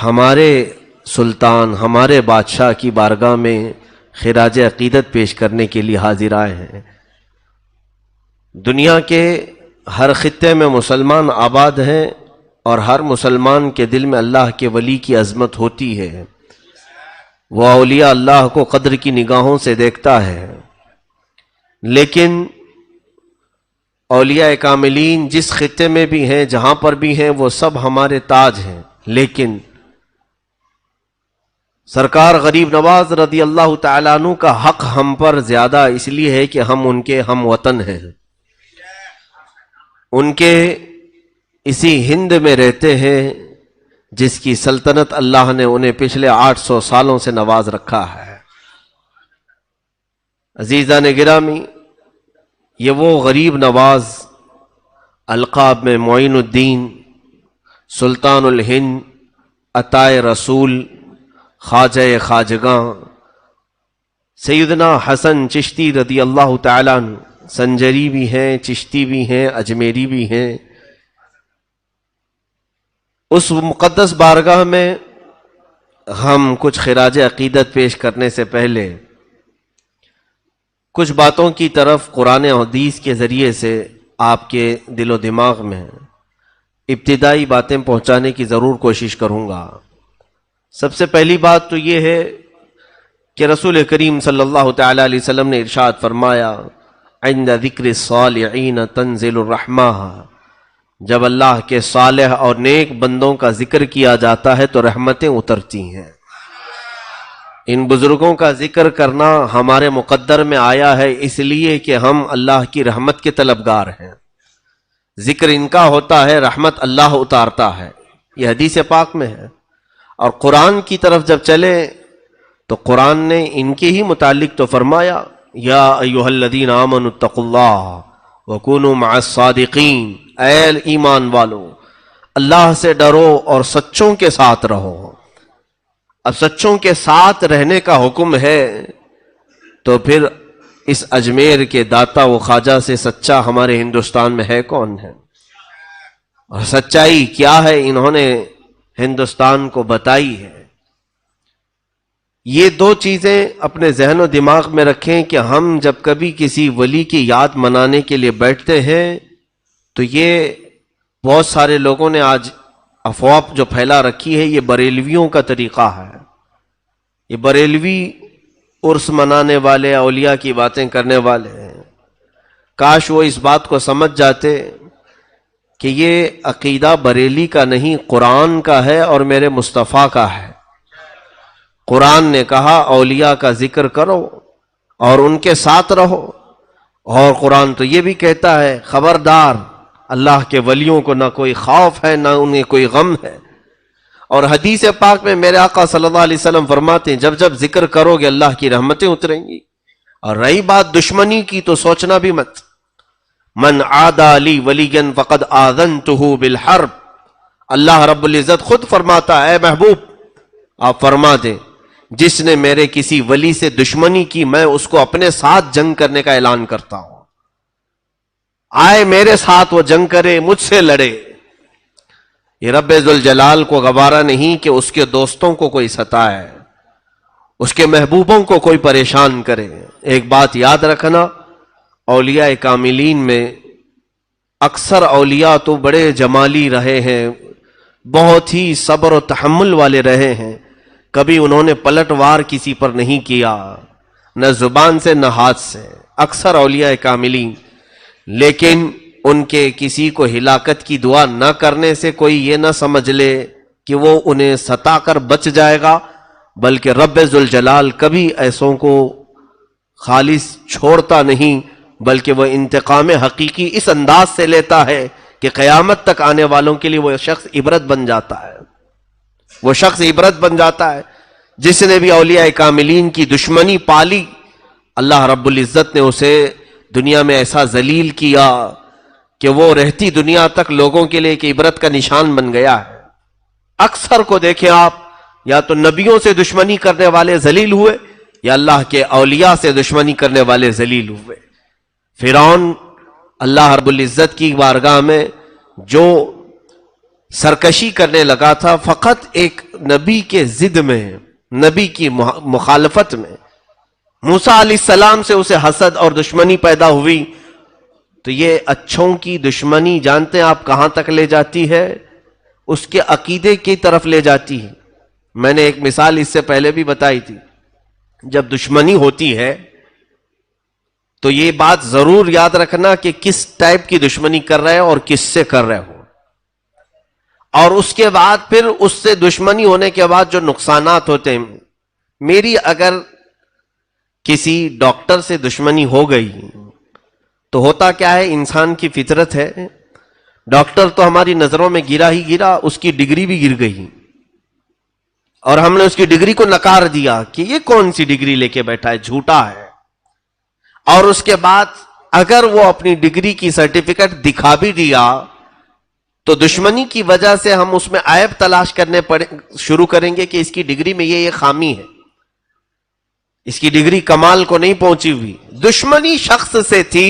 ہمارے سلطان، ہمارے بادشاہ کی بارگاہ میں خراج عقیدت پیش کرنے کے لیے حاضر آئے ہیں۔ دنیا کے ہر خطے میں مسلمان آباد ہیں اور ہر مسلمان کے دل میں اللہ کے ولی کی عظمت ہوتی ہے۔ وہ اولیاء اللہ کو قدر کی نگاہوں سے دیکھتا ہے، لیکن اولیاء کاملین جس خطے میں بھی ہیں، جہاں پر بھی ہیں، وہ سب ہمارے تاج ہیں، لیکن سرکار غریب نواز رضی اللہ تعالیٰ عنہ کا حق ہم پر زیادہ اس لیے ہے کہ ہم ان کے ہم وطن ہیں، ان کے اسی ہند میں رہتے ہیں جس کی سلطنت اللہ نے انہیں پچھلے 800 سالوں سے نواز رکھا ہے۔ عزیزان گرامی، یہ وہ غریب نواز القاب میں معین الدین، سلطان الہند، عطائے رسول، خواجہ خواجگاں، سیدنا حسن چشتی رضی اللہ تعالیٰ عنہ، سنجری بھی ہیں، چشتی بھی ہیں، اجمیری بھی ہیں۔ اس مقدس بارگاہ میں ہم کچھ خراج عقیدت پیش کرنے سے پہلے کچھ باتوں کی طرف قرآن و حدیث کے ذریعے سے آپ کے دل و دماغ میں ابتدائی باتیں پہنچانے کی ضرور کوشش کروں گا۔ سب سے پہلی بات تو یہ ہے کہ رسول کریم صلی اللہ تعالی علیہ وسلم نے ارشاد فرمایا، عند ذکر الصالحین تنزل الرحمہ، جب اللہ کے صالح اور نیک بندوں کا ذکر کیا جاتا ہے تو رحمتیں اترتی ہیں۔ ان بزرگوں کا ذکر کرنا ہمارے مقدر میں آیا ہے اس لیے کہ ہم اللہ کی رحمت کے طلبگار ہیں۔ ذکر ان کا ہوتا ہے، رحمت اللہ اتارتا ہے، یہ حدیث پاک میں ہے۔ اور قرآن کی طرف جب چلے تو قرآن نے ان کے ہی متعلق تو فرمایا، یا ایھا الذین آمنوا اتقوا اللہ وکونوا مع الصادقین، اے ایمان والو اللہ سے ڈرو اور سچوں کے ساتھ رہو۔ اب سچوں کے ساتھ رہنے کا حکم ہے تو پھر اس اجمیر کے داتا و خواجہ سے سچا ہمارے ہندوستان میں ہے کون ہے؟ اور سچائی کیا ہے انہوں نے ہندوستان کو بتائی ہے۔ یہ دو چیزیں اپنے ذہن و دماغ میں رکھیں کہ ہم جب کبھی کسی ولی کی یاد منانے کے لیے بیٹھتے ہیں تو یہ بہت سارے لوگوں نے آج افواہ جو پھیلا رکھی ہے، یہ بریلویوں کا طریقہ ہے۔ یہ بریلوی عرس منانے والے، اولیاء کی باتیں کرنے والے ہیں۔ کاش وہ اس بات کو سمجھ جاتے کہ یہ عقیدہ بریلی کا نہیں، قرآن کا ہے اور میرے مصطفیٰ کا ہے۔ قرآن نے کہا اولیاء کا ذکر کرو اور ان کے ساتھ رہو، اور قرآن تو یہ بھی کہتا ہے خبردار، اللہ کے ولیوں کو نہ کوئی خوف ہے نہ انہیں کوئی غم ہے۔ اور حدیث پاک میں میرے آقا صلی اللہ علیہ وسلم فرماتے ہیں جب جب ذکر کرو گے اللہ کی رحمتیں اتریں گی۔ اور رہی بات دشمنی کی تو سوچنا بھی مت، من عادى لی ولیا فقد آذنته بالحرب، اللہ رب العزت خود فرماتا ہے، اے محبوب آپ فرما دیں جس نے میرے کسی ولی سے دشمنی کی میں اس کو اپنے ساتھ جنگ کرنے کا اعلان کرتا ہوں۔ آئے میرے ساتھ وہ جنگ کرے، مجھ سے لڑے۔ یہ رب ذوالجلال کو گوارا نہیں کہ اس کے دوستوں کو کوئی ستائے، اس کے محبوبوں کو کوئی پریشان کرے۔ ایک بات یاد رکھنا، اولیاء کاملین میں اکثر اولیاء تو بڑے جمالی رہے ہیں، بہت ہی صبر و تحمل والے رہے ہیں، کبھی انہوں نے پلٹ وار کسی پر نہیں کیا، نہ زبان سے نہ ہاتھ سے، اکثر اولیاء کاملین۔ لیکن ان کے کسی کو ہلاکت کی دعا نہ کرنے سے کوئی یہ نہ سمجھ لے کہ وہ انہیں ستا کر بچ جائے گا، بلکہ رب ذوالجلال کبھی ایسوں کو خالص چھوڑتا نہیں، بلکہ وہ انتقام حقیقی اس انداز سے لیتا ہے کہ قیامت تک آنے والوں کے لیے وہ شخص عبرت بن جاتا ہے۔ وہ شخص عبرت بن جاتا ہے جس نے بھی اولیاء کاملین کی دشمنی پالی، اللہ رب العزت نے اسے دنیا میں ایسا ذلیل کیا کہ وہ رہتی دنیا تک لوگوں کے لیے ایک عبرت کا نشان بن گیا ہے۔ اکثر کو دیکھیں آپ، یا تو نبیوں سے دشمنی کرنے والے ذلیل ہوئے یا اللہ کے اولیاء سے دشمنی کرنے والے ذلیل ہوئے۔ فرعون اللہ رب العزت کی بارگاہ میں جو سرکشی کرنے لگا تھا فقط ایک نبی کے ضد میں، نبی کی مخالفت میں، موسیٰ علیہ السلام سے اسے حسد اور دشمنی پیدا ہوئی، تو یہ اچھوں کی دشمنی جانتے ہیں آپ کہاں تک لے جاتی ہے؟ اس کے عقیدے کی طرف لے جاتی ہے۔ میں نے ایک مثال اس سے پہلے بھی بتائی تھی، جب دشمنی ہوتی ہے تو یہ بات ضرور یاد رکھنا کہ کس ٹائپ کی دشمنی کر رہے ہو اور کس سے کر رہے ہو، اور اس کے بعد پھر اس سے دشمنی ہونے کے بعد جو نقصانات ہوتے ہیں۔ میری اگر کسی ڈاکٹر سے دشمنی ہو گئی تو ہوتا کیا ہے، انسان کی فطرت ہے، ڈاکٹر تو ہماری نظروں میں گرا ہی گرا، اس کی ڈگری بھی گر گئی، اور ہم نے اس کی ڈگری کو نکار دیا کہ یہ کون سی ڈگری لے کے بیٹھا ہے، جھوٹا ہے۔ اور اس کے بعد اگر وہ اپنی ڈگری کی سرٹیفکیٹ دکھا بھی دیا تو دشمنی کی وجہ سے ہم اس میں عیب تلاش کرنے شروع کریں گے کہ اس کی ڈگری میں یہ خامی ہے، اس کی ڈگری کمال کو نہیں پہنچی ہوئی۔ دشمنی شخص سے تھی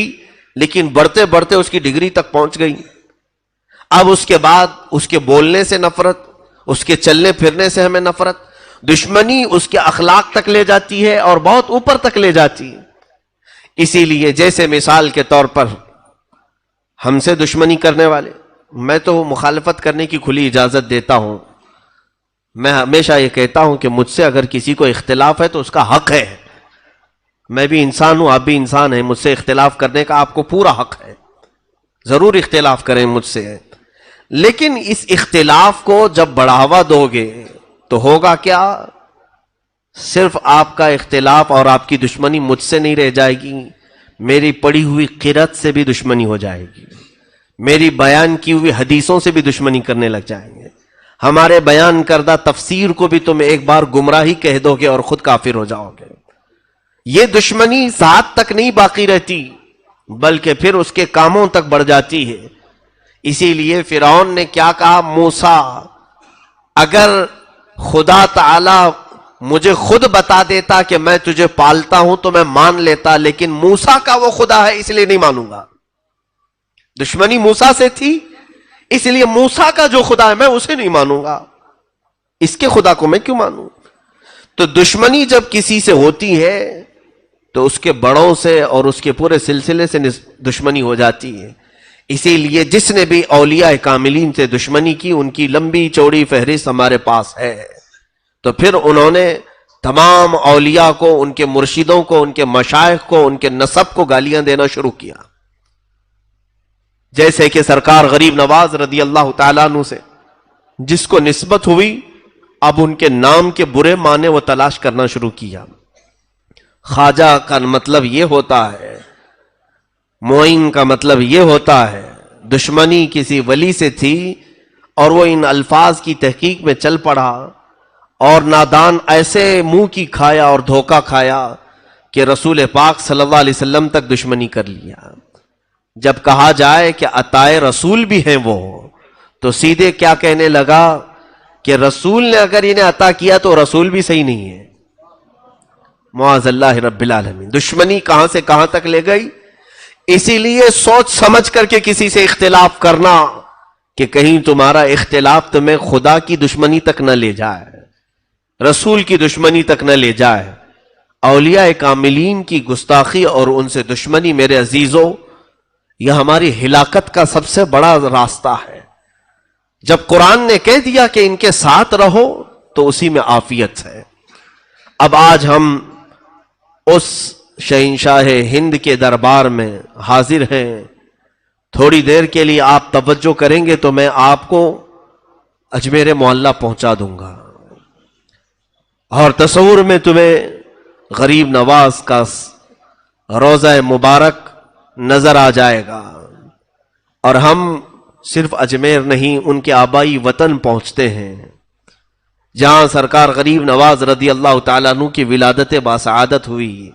لیکن بڑھتے بڑھتے اس کی ڈگری تک پہنچ گئی۔ اب اس کے بعد اس کے بولنے سے نفرت، اس کے چلنے پھرنے سے ہمیں نفرت، دشمنی اس کے اخلاق تک لے جاتی ہے اور بہت اوپر تک لے جاتی ہے۔ اسی لیے جیسے مثال کے طور پر ہم سے دشمنی کرنے والے، میں تو مخالفت کرنے کی کھلی اجازت دیتا ہوں، میں ہمیشہ یہ کہتا ہوں کہ مجھ سے اگر کسی کو اختلاف ہے تو اس کا حق ہے، میں بھی انسان ہوں، آپ بھی انسان ہیں، مجھ سے اختلاف کرنے کا آپ کو پورا حق ہے، ضرور اختلاف کریں مجھ سے، لیکن اس اختلاف کو جب بڑھاوا دو گے تو ہوگا کیا؟ صرف آپ کا اختلاف اور آپ کی دشمنی مجھ سے نہیں رہ جائے گی، میری پڑھی ہوئی قرأت سے بھی دشمنی ہو جائے گی، میری بیان کی ہوئی حدیثوں سے بھی دشمنی کرنے لگ جائیں گے، ہمارے بیان کردہ تفسیر کو بھی تم ایک بار گمراہی کہہ دو گے اور خود کافر ہو جاؤ گے۔ یہ دشمنی ذات تک نہیں باقی رہتی بلکہ پھر اس کے کاموں تک بڑھ جاتی ہے۔ اسی لیے فرعون نے کیا کہا، موسیٰ اگر خدا تعالی مجھے خود بتا دیتا کہ میں تجھے پالتا ہوں تو میں مان لیتا، لیکن موسیٰ کا وہ خدا ہے اس لیے نہیں مانوں گا۔ دشمنی موسیٰ سے تھی، اس لیے موسیٰ کا جو خدا ہے میں اسے نہیں مانوں گا، اس کے خدا کو میں کیوں مانوں؟ تو دشمنی جب کسی سے ہوتی ہے تو اس کے بڑوں سے اور اس کے پورے سلسلے سے دشمنی ہو جاتی ہے۔ اسی لیے جس نے بھی اولیاء کاملین سے دشمنی کی ان کی لمبی چوڑی فہرست ہمارے پاس ہے۔ تو پھر انہوں نے تمام اولیاء کو، ان کے مرشدوں کو، ان کے مشائخ کو، ان کے نسب کو گالیاں دینا شروع کیا، جیسے کہ سرکار غریب نواز رضی اللہ تعالیٰ عنہ سے جس کو نسبت ہوئی، اب ان کے نام کے برے معنی وہ تلاش کرنا شروع کیا۔ خواجہ کا مطلب یہ ہوتا ہے، معین کا مطلب یہ ہوتا ہے۔ دشمنی کسی ولی سے تھی اور وہ ان الفاظ کی تحقیق میں چل پڑا، اور نادان ایسے منہ کی کھایا اور دھوکہ کھایا کہ رسول پاک صلی اللہ علیہ وسلم تک دشمنی کر لیا۔ جب کہا جائے کہ عطائے رسول بھی ہیں وہ، تو سیدھے کیا کہنے لگا کہ رسول نے اگر انہیں عطا کیا تو رسول بھی صحیح نہیں ہے۔ معاذ اللہ رب العالمین، دشمنی کہاں سے کہاں تک لے گئی۔ اسی لیے سوچ سمجھ کر کے کسی سے اختلاف کرنا کہ کہیں تمہارا اختلاف تمہیں خدا کی دشمنی تک نہ لے جائے، رسول کی دشمنی تک نہ لے جائے۔ اولیاء کاملین کی گستاخی اور ان سے دشمنی میرے عزیزوں، یہ ہماری ہلاکت کا سب سے بڑا راستہ ہے۔ جب قرآن نے کہہ دیا کہ ان کے ساتھ رہو تو اسی میں عافیت ہے۔ اب آج ہم اس شہنشاہ ہند کے دربار میں حاضر ہیں، تھوڑی دیر کے لیے آپ توجہ کریں گے تو میں آپ کو اجمیر معلیٰ پہنچا دوں گا، اور تصور میں تمہیں غریب نواز کا روضہ مبارک نظر آ جائے گا، اور ہم صرف اجمیر نہیں ان کے آبائی وطن پہنچتے ہیں جہاں سرکار غریب نواز رضی اللہ تعالیٰ عنہ کی ولادت باسعادت ہوئی۔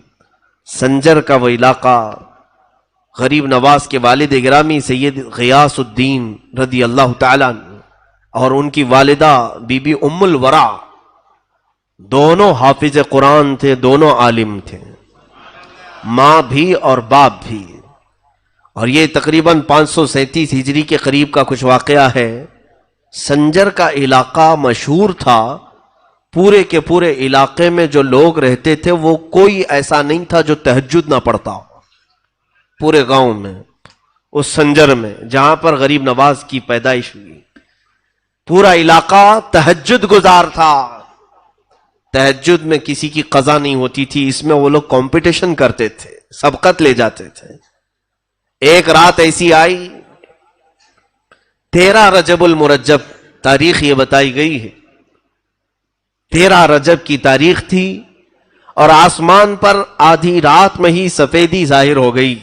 سنجر کا وہ علاقہ، غریب نواز کے والد گرامی سید غیاث الدین رضی اللہ تعالیٰ عنہ اور ان کی والدہ بی بی ام الورا، دونوں حافظ قرآن تھے، دونوں عالم تھے، ماں بھی اور باپ بھی۔ اور یہ تقریباً 537 ہجری کے قریب کا کچھ واقعہ ہے۔ سنجر کا علاقہ مشہور تھا، پورے کے پورے علاقے میں جو لوگ رہتے تھے وہ کوئی ایسا نہیں تھا جو تہجد نہ پڑھتا ہو، پورے گاؤں میں، اس سنجر میں جہاں پر غریب نواز کی پیدائش ہوئی، پورا علاقہ تہجد گزار تھا۔ تہجد میں کسی کی قضا نہیں ہوتی تھی، اس میں وہ لوگ کمپٹیشن کرتے تھے، سبقت لے جاتے تھے۔ ایک رات ایسی آئی، 13 رجب المرجب تاریخ یہ بتائی گئی ہے، 13 رجب کی تاریخ تھی، اور آسمان پر آدھی رات میں ہی سفیدی ظاہر ہو گئی،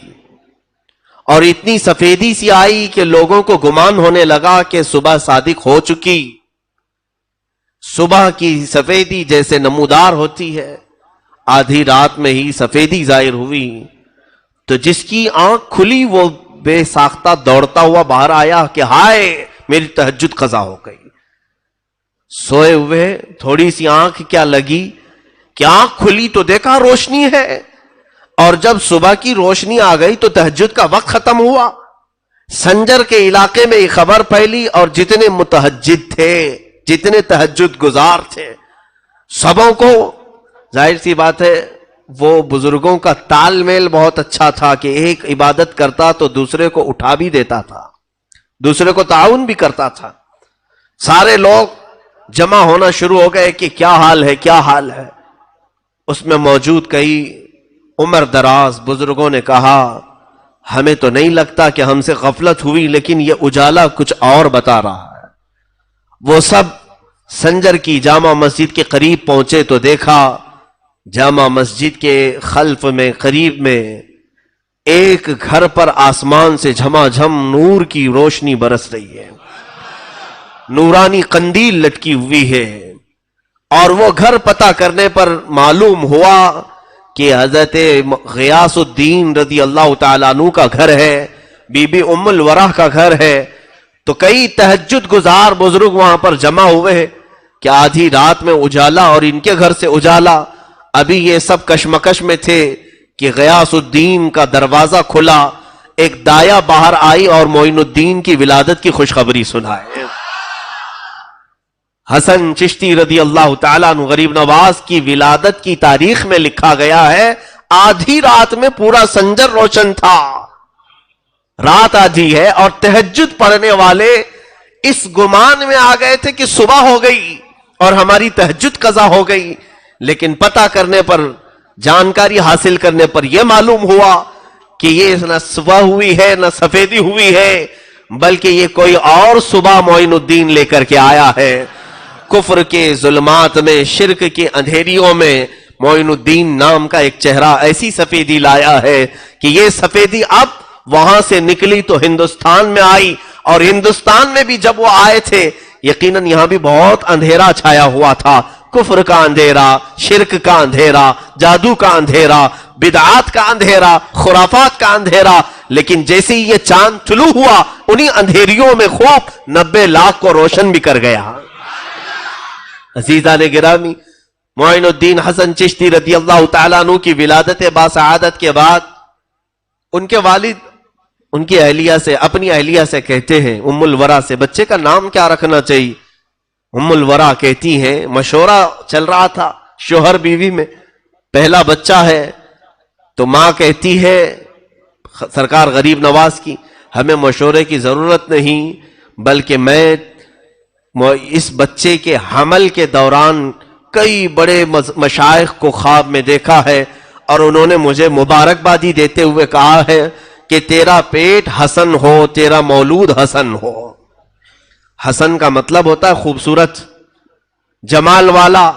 اور اتنی سفیدی سی آئی کہ لوگوں کو گمان ہونے لگا کہ صبح صادق ہو چکی۔ صبح کی سفیدی جیسے نمودار ہوتی ہے، آدھی رات میں ہی سفیدی ظاہر ہوئی، تو جس کی آنکھ کھلی وہ بے ساختہ دوڑتا ہوا باہر آیا کہ ہائے میری تہجد قضا ہو گئی۔ سوئے ہوئے تھوڑی سی آنکھ کیا لگی کہ آنکھ کھلی تو دیکھا روشنی ہے، اور جب صبح کی روشنی آ گئی تو تہجد کا وقت ختم ہوا۔ سنجر کے علاقے میں یہ خبر پھیلی، اور جتنے متہجد تھے، جتنے تہجد گزار تھے، سبوں کو، ظاہر سی بات ہے وہ بزرگوں کا تال میل بہت اچھا تھا کہ ایک عبادت کرتا تو دوسرے کو اٹھا بھی دیتا تھا، دوسرے کو تعاون بھی کرتا تھا۔ سارے لوگ جمع ہونا شروع ہو گئے کہ کیا حال ہے، کیا حال ہے۔ اس میں موجود کئی عمر دراز بزرگوں نے کہا ہمیں تو نہیں لگتا کہ ہم سے غفلت ہوئی، لیکن یہ اجالا کچھ اور بتا رہا ہے۔ وہ سب سنجر کی جامع مسجد کے قریب پہنچے تو دیکھا جامع مسجد کے خلف میں قریب میں ایک گھر پر آسمان سے جھما جھم نور کی روشنی برس رہی ہے، نورانی قندیل لٹکی ہوئی ہے، اور وہ گھر پتہ کرنے پر معلوم ہوا کہ حضرت غیاث الدین رضی اللہ تعالیٰ عنہ کا گھر ہے، بی بی ام الورا کا گھر ہے۔ تو کئی تہجد گزار بزرگ وہاں پر جمع ہوئے کہ آدھی رات میں اجالا اور ان کے گھر سے اجالا۔ ابھی یہ سب کشمکش میں تھے کہ غیاث الدین کا دروازہ کھلا، ایک دایا باہر آئی اور معین الدین کی ولادت کی خوشخبری سنائے۔ حسن چشتی رضی اللہ تعالیٰ عنہ غریب نواز کی ولادت کی تاریخ میں لکھا گیا ہے آدھی رات میں پورا سنجر روشن تھا۔ رات آدھی ہے اور تہجد پڑھنے والے اس گمان میں آ گئے تھے کہ صبح ہو گئی اور ہماری تہجد قضا ہو گئی، لیکن پتہ کرنے پر، جانکاری حاصل کرنے پر یہ معلوم ہوا کہ یہ نہ صبح ہوئی ہے نہ سفیدی ہوئی ہے، بلکہ یہ کوئی اور صبح معین الدین لے کر کے آیا ہے۔ کفر کے ظلمات میں، شرک کے اندھیریوں میں معین الدین نام کا ایک چہرہ ایسی سفیدی لایا ہے کہ یہ سفیدی اب وہاں سے نکلی تو ہندوستان میں آئی، اور ہندوستان میں بھی جب وہ آئے تھے یقیناً یہاں بھی بہت اندھیرا چھایا ہوا تھا، کفر کا اندھیرا، شرک کا اندھیرا، جادو کا اندھیرا، بدعات کا اندھیرا، خرافات کا اندھیرا، لیکن جیسے ہی یہ چاند طلوع ہوا انہی اندھیریوں میں خوب 90 لاکھ کو روشن بھی کر گیا۔ عزیزان گرامی، معین الدین حسن چشتی رضی اللہ تعالیٰ عنہ کی ولادت باسعادت کے بعد ان کے والد ان کی اہلیہ سے، اپنی اہلیہ سے کہتے ہیں، ام الورا سے، بچے کا نام کیا رکھنا چاہیے؟ ام الورا کہتی ہیں، مشورہ چل رہا تھا شوہر بیوی میں، پہلا بچہ ہے تو ماں کہتی ہے سرکار غریب نواز کی، ہمیں مشورے کی ضرورت نہیں، بلکہ میں اس بچے کے حمل کے دوران کئی بڑے مشائخ کو خواب میں دیکھا ہے، اور انہوں نے مجھے مبارکبادی دیتے ہوئے کہا ہے کہ تیرا پیٹ حسن ہو، تیرا مولود حسن ہو۔ حسن کا مطلب ہوتا ہے خوبصورت، جمال والا۔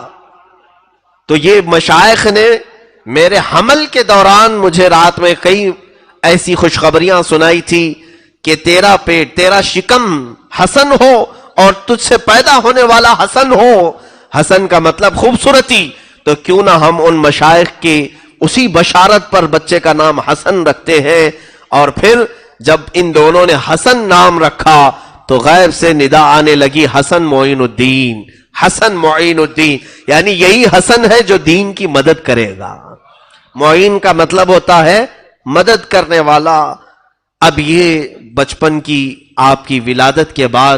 تو یہ مشائخ نے میرے حمل کے دوران مجھے رات میں کئی ایسی خوشخبریاں سنائی تھی کہ تیرا پیٹ، تیرا شکم حسن ہو اور تجھ سے پیدا ہونے والا حسن ہو۔ حسن کا مطلب خوبصورتی، تو کیوں نہ ہم ان مشائخ کی اسی بشارت پر بچے کا نام حسن رکھتے ہیں۔ اور پھر جب ان دونوں نے حسن نام رکھا تو غیب سے ندا آنے لگی حسن معین الدین، حسن معین الدین، یعنی یہی حسن ہے جو دین کی مدد کرے گا۔ معین کا مطلب ہوتا ہے مدد کرنے والا۔ اب یہ بچپن کی آپ کی ولادت کے بعد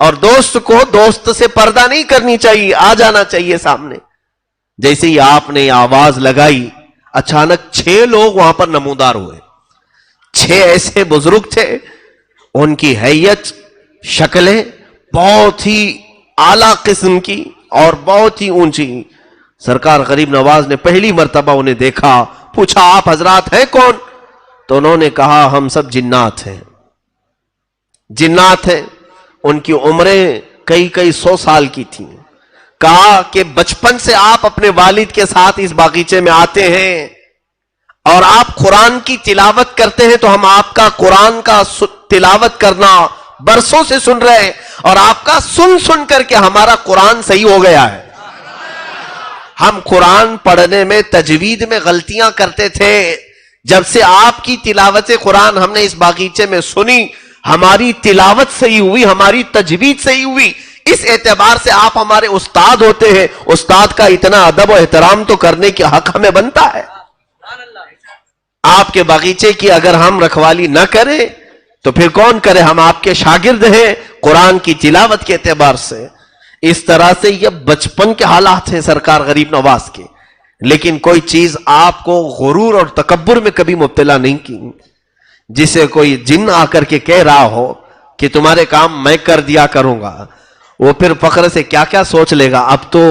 اور دوست کو دوست سے پردہ نہیں کرنی چاہیے، آ جانا چاہیے سامنے. جیسے ہی آپ نے آواز لگائی اچانک 6 لوگ وہاں پر نمودار ہوئے. 6 ایسے بزرگ تھے، ان کی حیت، شکلیں بہت ہی اعلی قسم کی اور بہت ہی اونچی. سرکار غریب نواز نے پہلی مرتبہ انہیں دیکھا، پوچھا آپ حضرات ہیں کون؟ تو انہوں نے کہا ہم سب جنات ہیں. جنات ہیں. ان کی عمریں کئی 100 سال کی تھیں. کہا کہ بچپن سے آپ اپنے والد کے ساتھ اس باغیچے میں آتے ہیں اور آپ قرآن کی تلاوت کرتے ہیں، تو ہم آپ کا قرآن کا تلاوت کرنا برسوں سے سن رہے ہیں اور آپ کا سن کر کے ہمارا قرآن صحیح ہو گیا ہے. ہم قرآن پڑھنے میں تجوید میں غلطیاں کرتے تھے، جب سے آپ کی تلاوت قرآن ہم نے اس باغیچے میں سنی، ہماری تلاوت صحیح ہوئی، ہماری تجوید صحیح ہوئی. اس اعتبار سے آپ ہمارے استاد ہوتے ہیں. استاد کا اتنا ادب و احترام تو کرنے کے حق ہمیں بنتا ہے. آپ کے باغیچے کی اگر ہم رکھوالی نہ کریں تو پھر کون کرے؟ ہم آپ کے شاگرد ہیں قرآن کی تلاوت کے اعتبار سے. اس طرح سے یہ بچپن کے حالات ہیں سرکار غریب نواز کے. لیکن کوئی چیز آپ کو غرور اور تکبر میں کبھی مبتلا نہیں کی. جسے کوئی جن آ کر کے کہہ رہا ہو کہ تمہارے کام میں کر دیا کروں گا، وہ پھر فخر سے کیا کیا سوچ لے گا. اب تو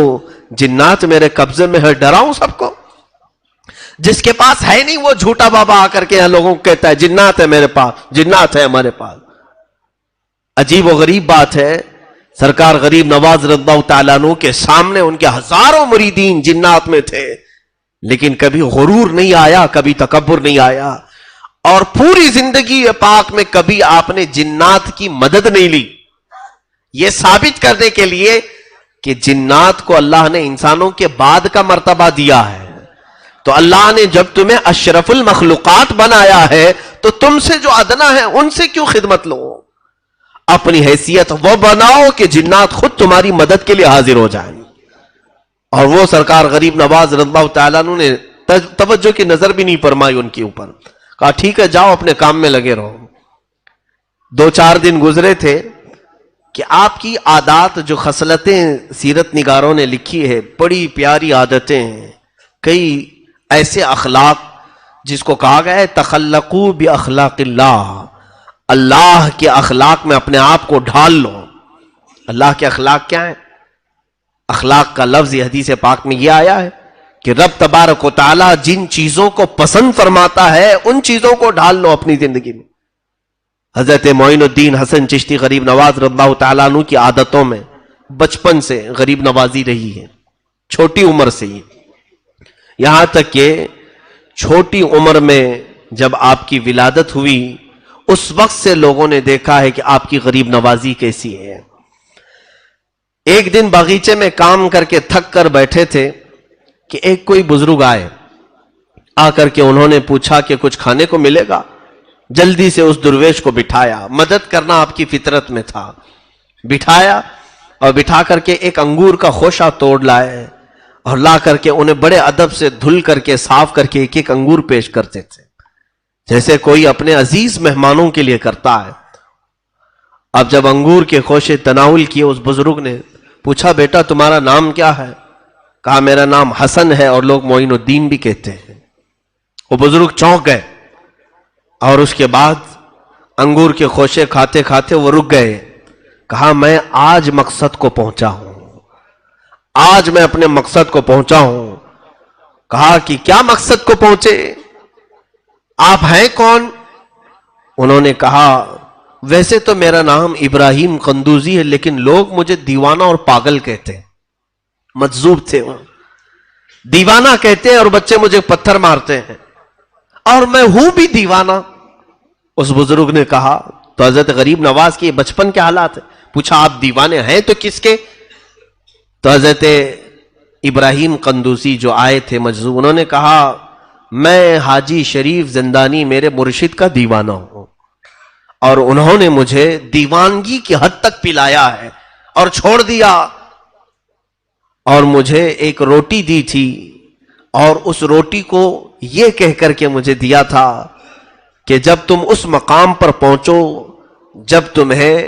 جنات میرے قبضے میں ہے، ڈراؤں سب کو. جس کے پاس ہے نہیں وہ جھوٹا بابا آ کر کے یہاں لوگوں کو کہتا ہے جنات ہے میرے پاس، جنات ہے ہمارے پاس. عجیب و غریب بات ہے، سرکار غریب نواز رضی اللہ تعالیٰ عنہ کے سامنے ان کے ہزاروں مریدین جنات میں تھے، لیکن کبھی غرور نہیں آیا، کبھی تکبر نہیں آیا. اور پوری زندگی پاک میں کبھی آپ نے جنات کی مدد نہیں لی. یہ ثابت کرنے کے لیے کہ جنات کو اللہ نے انسانوں کے بعد کا مرتبہ دیا ہے. تو اللہ نے جب تمہیں اشرف المخلوقات بنایا ہے تو تم سے جو ادنا ہے ان سے کیوں خدمت لو؟ اپنی حیثیت وہ بناؤ کہ جنات خود تمہاری مدد کے لیے حاضر ہو جائیں. اور وہ سرکار غریب نواز رضی اللہ تعالیٰ عنہ نے توجہ کی نظر بھی نہیں فرمائی ان کے اوپر. کہا ٹھیک ہے جاؤ اپنے کام میں لگے رہو. 2-4 دن گزرے تھے کہ آپ کی عادات جو خصلتیں سیرت نگاروں نے لکھی ہے، بڑی پیاری عادتیں ہیں، کئی ایسے اخلاق جس کو کہا گیا ہے تخلقوا باخلاق اللہ، اللہ کے اخلاق میں اپنے آپ کو ڈھال لو. اللہ کے اخلاق کیا ہیں؟ اخلاق کا لفظ حدیث پاک میں یہ آیا ہے کہ رب تبارک و تعالی جن چیزوں کو پسند فرماتا ہے ان چیزوں کو ڈھال لو اپنی زندگی میں. حضرت معین الدین حسن چشتی غریب نواز رضی اللہ تعالیٰ عنہ کی عادتوں میں بچپن سے غریب نوازی رہی ہے، چھوٹی عمر سے ہی. یہاں تک کہ چھوٹی عمر میں جب آپ کی ولادت ہوئی اس وقت سے لوگوں نے دیکھا ہے کہ آپ کی غریب نوازی کیسی ہے. ایک دن باغیچے میں کام کر کے تھک کر بیٹھے تھے کہ ایک کوئی بزرگ آئے. آ کر کے انہوں نے پوچھا کہ کچھ کھانے کو ملے گا. جلدی سے اس درویش کو بٹھایا، مدد کرنا آپ کی فطرت میں تھا. بٹھایا اور بٹھا کر کے ایک انگور کا خوشہ توڑ لائے اور لا کر کے انہیں بڑے ادب سے دھل کر کے صاف کر کے ایک ایک انگور پیش کرتے تھے، جیسے کوئی اپنے عزیز مہمانوں کے لیے کرتا ہے. اب جب انگور کے خوشے تناول کیے اس بزرگ نے پوچھا بیٹا تمہارا نام کیا ہے؟ کہا میرا نام حسن ہے اور لوگ معین الدین بھی کہتے ہیں. وہ بزرگ چونک گئے اور اس کے بعد انگور کے خوشے کھاتے کھاتے وہ رک گئے. کہا میں آج مقصد کو پہنچا ہوں، آج میں اپنے مقصد کو پہنچا ہوں. کہا کہ کیا مقصد کو پہنچے؟ آپ ہیں کون؟ انہوں نے کہا ویسے تو میرا نام ابراہیم قندوزی ہے لیکن لوگ مجھے دیوانہ اور پاگل کہتے ہیں. مجذوب تھے وہ، دیوانہ کہتے ہیں اور بچے مجھے پتھر مارتے ہیں اور میں ہوں بھی دیوانہ. اس بزرگ نے کہا تو حضرت غریب نواز کے بچپن کے حالات ہیں. پوچھا آپ دیوانے ہیں تو کس کے؟ تو حضرت ابراہیم قندوسی جو آئے تھے مجذوب، انہوں نے کہا میں حاجی شریف زندانی میرے مرشد کا دیوانہ ہوں اور انہوں نے مجھے دیوانگی کی حد تک پلایا ہے اور چھوڑ دیا. اور مجھے ایک روٹی دی تھی اور اس روٹی کو یہ کہہ کر کے مجھے دیا تھا کہ جب تم اس مقام پر پہنچو جب تمہیں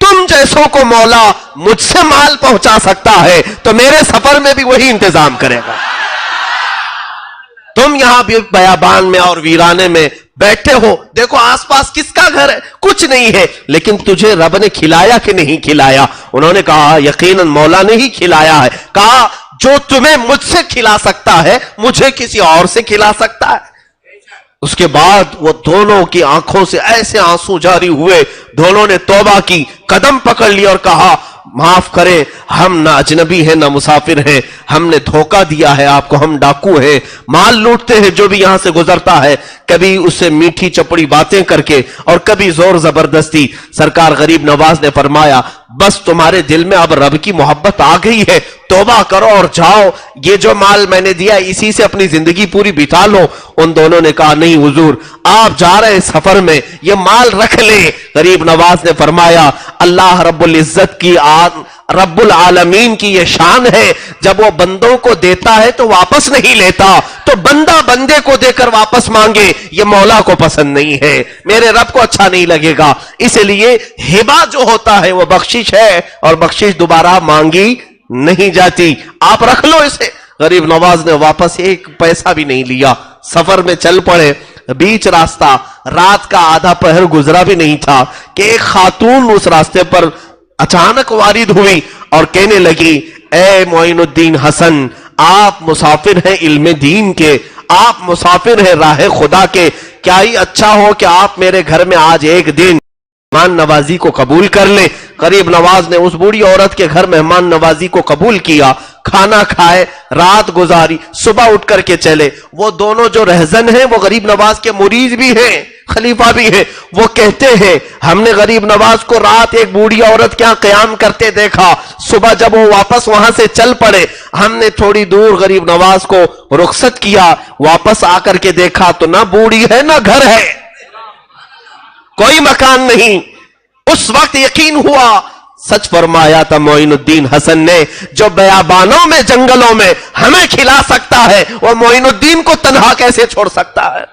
تم جیسوں کو مولا مجھ سے مال پہنچا سکتا ہے تو میرے سفر میں بھی وہی انتظام کرے گا. تم یہاں بھی بیابان میں اور ویرانے میں بیٹھے ہو, دیکھو آس پاس کس کا گھر ہے, کچھ نہیں ہے, لیکن تجھے رب نے کھلایا کہ نہیں کھلایا؟ انہوں نے کہا یقیناً مولا نے ہی کھلایا ہے. کہا جو تمہیں مجھ سے کھلا سکتا ہے مجھے کسی اور سے کھلا سکتا ہے؟ اس کے بعد وہ دونوں کی آنکھوں سے ایسے آنسو جاری ہوئے, دونوں نے توبہ کی, قدم پکڑ لی اور کہا معاف کریں, ہم نہ اجنبی ہیں نہ مسافر ہیں, ہم نے دھوکہ دیا ہے آپ کو, ہم ڈاکو ہیں, مال لوٹتے ہیں جو بھی یہاں سے گزرتا ہے, کبھی اسے میٹھی چپڑی باتیں کر کے اور کبھی زور زبردستی. سرکار غریب نواز نے فرمایا بس تمہارے دل میں اب رب کی محبت آ گئی ہے, توبہ کرو اور جاؤ, یہ جو مال میں نے دیا اسی سے اپنی زندگی پوری بتا لو. ان دونوں نے کہا نہیں حضور, آپ جا رہے سفر میں, یہ مال رکھ لیں. غریب نواز نے فرمایا اللہ رب العزت کی رب العالمین کی یہ شان ہے, جب وہ بندوں کو دیتا ہے تو واپس نہیں لیتا, تو بندہ بندے کو دے کر واپس مانگے یہ مولا کو پسند نہیں ہے, میرے رب کو اچھا نہیں لگے گا. اس لیے ہبہ جو ہوتا ہے وہ بخشش ہے اور بخشش دوبارہ مانگی نہیں جاتی, آپ رکھ لو اسے. غریب نواز نے واپس ایک پیسہ بھی نہیں لیا, سفر میں چل پڑے. بیچ راستہ رات کا آدھا پہر گزرا بھی نہیں تھا کہ ایک خاتون اس راستے پر اچانک وارد ہوئی اور کہنے لگی اے معین الدین حسن, آپ مسافر ہیں علم دین کے, آپ مسافر ہیں راہ خدا کے, کیا ہی اچھا ہو کہ آپ میرے گھر میں آج ایک دن مہمان نوازی کو قبول کر لیں. غریب نواز نے اس بوڑھی عورت کے گھر مہمان نوازی کو قبول کیا, کھانا کھائے, رات گزاری, صبح اٹھ کر کے چلے. وہ دونوں جو رہزن ہیں وہ غریب نواز کے مرید بھی ہیں, خلیفہ بھی ہیں. وہ کہتے ہیں ہم نے غریب نواز کو رات ایک بوڑھی عورت کیا قیام کرتے دیکھا, صبح جب وہ واپس وہاں سے چل پڑے ہم نے تھوڑی دور غریب نواز کو رخصت کیا, واپس آ کر کے دیکھا تو نہ بوڑھی ہے نہ گھر ہے, کوئی مکان نہیں. اس وقت یقین ہوا سچ فرمایا تھا معین الدین حسن نے, جو بیابانوں میں جنگلوں میں ہمیں کھلا سکتا ہے وہ معین الدین کو تنہا کیسے چھوڑ سکتا ہے.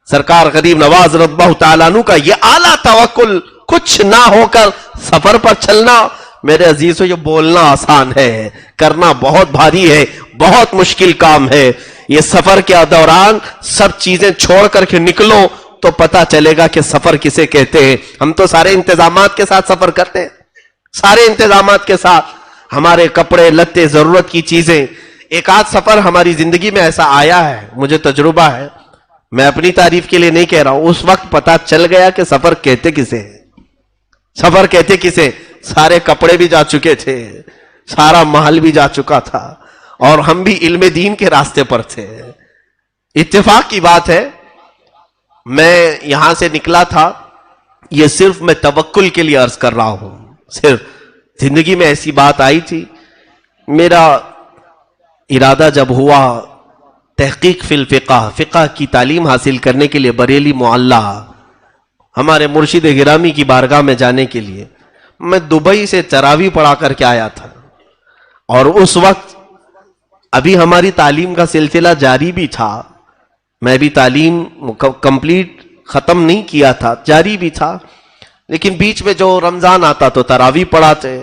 سرکار غریب نواز رضی اللہ تعالیٰ عنہ کا یہ اعلیٰ توکل, کچھ نہ ہو کر سفر پر چلنا. میرے عزیزو یہ بولنا آسان ہے, کرنا بہت بھاری ہے, بہت مشکل کام ہے. یہ سفر کے دوران سب چیزیں چھوڑ کر کے نکلو تو پتا چلے گا کہ سفر کسے کہتے ہیں. ہم تو سارے انتظامات کے ساتھ سفر کرتے ہیں, سارے انتظامات کے ساتھ, ہمارے کپڑے لتے ضرورت کی چیزیں. ایک آدھ سفر ہماری زندگی میں ایسا آیا ہے, مجھے تجربہ ہے, میں اپنی تعریف کے لیے نہیں کہہ رہا ہوں, اس وقت پتا چل گیا کہ سفر کہتے کسے ہیں. سفر کہتے کسے, سارے کپڑے بھی جا چکے تھے, سارا محل بھی جا چکا تھا اور ہم بھی علم دین کے راستے پر تھے. اتفاق کی بات ہے میں یہاں سے نکلا تھا, یہ صرف میں توکل کے لیے عرض کر رہا ہوں, صرف زندگی میں ایسی بات آئی تھی. میرا ارادہ جب ہوا تحقیق فی الفقہ, فقہ کی تعلیم حاصل کرنے کے لیے بریلی معلّہ ہمارے مرشد گرامی کی بارگاہ میں جانے کے لیے, میں دبئی سے تراویح پڑھا کر کے آیا تھا. اور اس وقت ابھی ہماری تعلیم کا سلسلہ جاری بھی تھا, میں بھی تعلیم کمپلیٹ ختم نہیں کیا تھا, جاری بھی تھا, لیکن بیچ میں جو رمضان آتا تو تراویح پڑھاتے,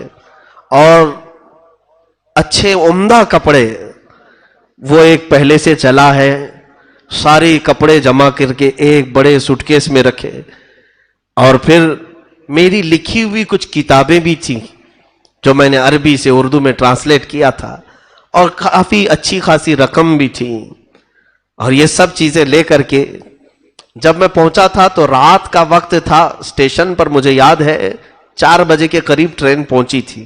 اور اچھے عمدہ کپڑے وہ ایک پہلے سے چلا ہے, سارے کپڑے جمع کر کے ایک بڑے سوٹ کیس میں رکھے, اور پھر میری لکھی ہوئی کچھ کتابیں بھی تھیں جو میں نے عربی سے اردو میں ٹرانسلیٹ کیا تھا, اور کافی اچھی خاصی رقم بھی تھی. اور یہ سب چیزیں لے کر کے جب میں پہنچا تھا تو رات کا وقت تھا, اسٹیشن پر مجھے یاد ہے 4 بجے کے قریب ٹرین پہنچی تھی.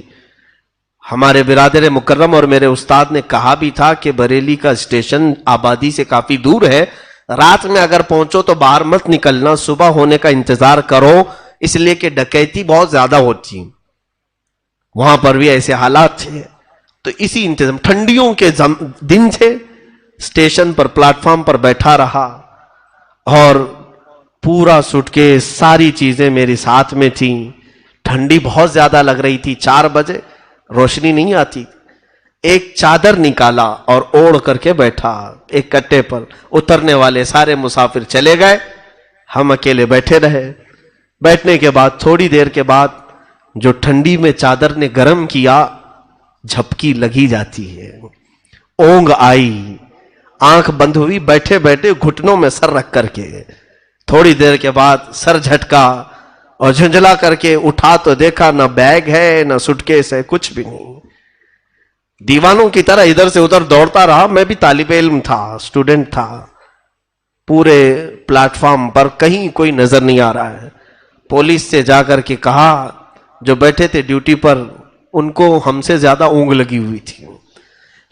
ہمارے برادر مکرم اور میرے استاد نے کہا بھی تھا کہ بریلی کا اسٹیشن آبادی سے کافی دور ہے, رات میں اگر پہنچو تو باہر مت نکلنا, صبح ہونے کا انتظار کرو, اس لیے کہ ڈکیتی بہت زیادہ ہوتی. وہاں پر بھی ایسے حالات تھے, تو اسی انتظام, ٹھنڈیوں کے دن تھے, اسٹیشن پر پلیٹ فارم پر بیٹھا رہا, اور پورا سوٹ کے ساری چیزیں میرے ساتھ میں تھیں. ٹھنڈی بہت زیادہ لگ رہی تھی, 4 بجے روشنی نہیں آتی. ایک چادر نکالا اور اوڑھ کر کے بیٹھا ایک کٹے پر. اترنے والے سارے مسافر چلے گئے, ہم اکیلے بیٹھے رہے. بیٹھنے کے بعد تھوڑی دیر کے بعد جو ٹھنڈی میں چادر نے گرم کیا جھپکی لگی جاتی ہے. اونگ آئی, آنکھ بند ہوئی, بیٹھے بیٹھے گھٹنوں میں سر رکھ کر کے, تھوڑی دیر کے بعد سر جھٹکا اور جھنجھلا کر کے اٹھا تو دیکھا نہ بیگ ہے نہ سوٹ کیس ہے, کچھ بھی نہیں. دیوانوں کی طرح ادھر سے ادھر دوڑتا رہا. میں بھی طالب علم تھا, اسٹوڈنٹ تھا. پورے پلیٹ فارم پر کہیں کوئی نظر نہیں آ رہا ہے. پولیس سے جا کر کے کہا, جو بیٹھے تھے ڈیوٹی پر ان کو ہم سے زیادہ اونگ لگی ہوئی تھی.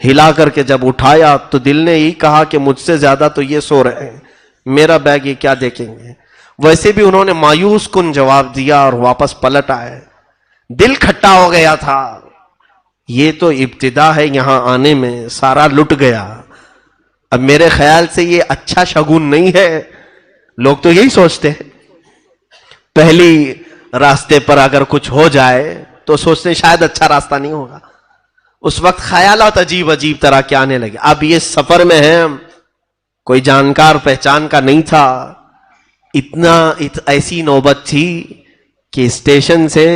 ہلا کر کے جب اٹھایا تو دل نے یہی کہا کہ مجھ سے زیادہ تو یہ سو رہے ہیں, میرا بیگ یہ کیا دیکھیں گے. ویسے بھی انہوں نے مایوس کن جواب دیا اور واپس پلٹ آئے. دل کھٹا ہو گیا تھا. یہ تو ابتدا ہے, یہاں آنے میں سارا لٹ گیا. اب میرے خیال سے یہ اچھا شگون نہیں ہے. لوگ تو یہی سوچتے ہیں, پہلی راستے پر اگر کچھ ہو جائے تو سوچتے ہیں شاید اچھا راستہ نہیں ہوگا. اس وقت خیالات عجیب عجیب طرح کے آنے لگے. اب یہ سفر میں ہے, کوئی جانکار پہچان کا نہیں تھا. ایسی نوبت تھی کہ اسٹیشن سے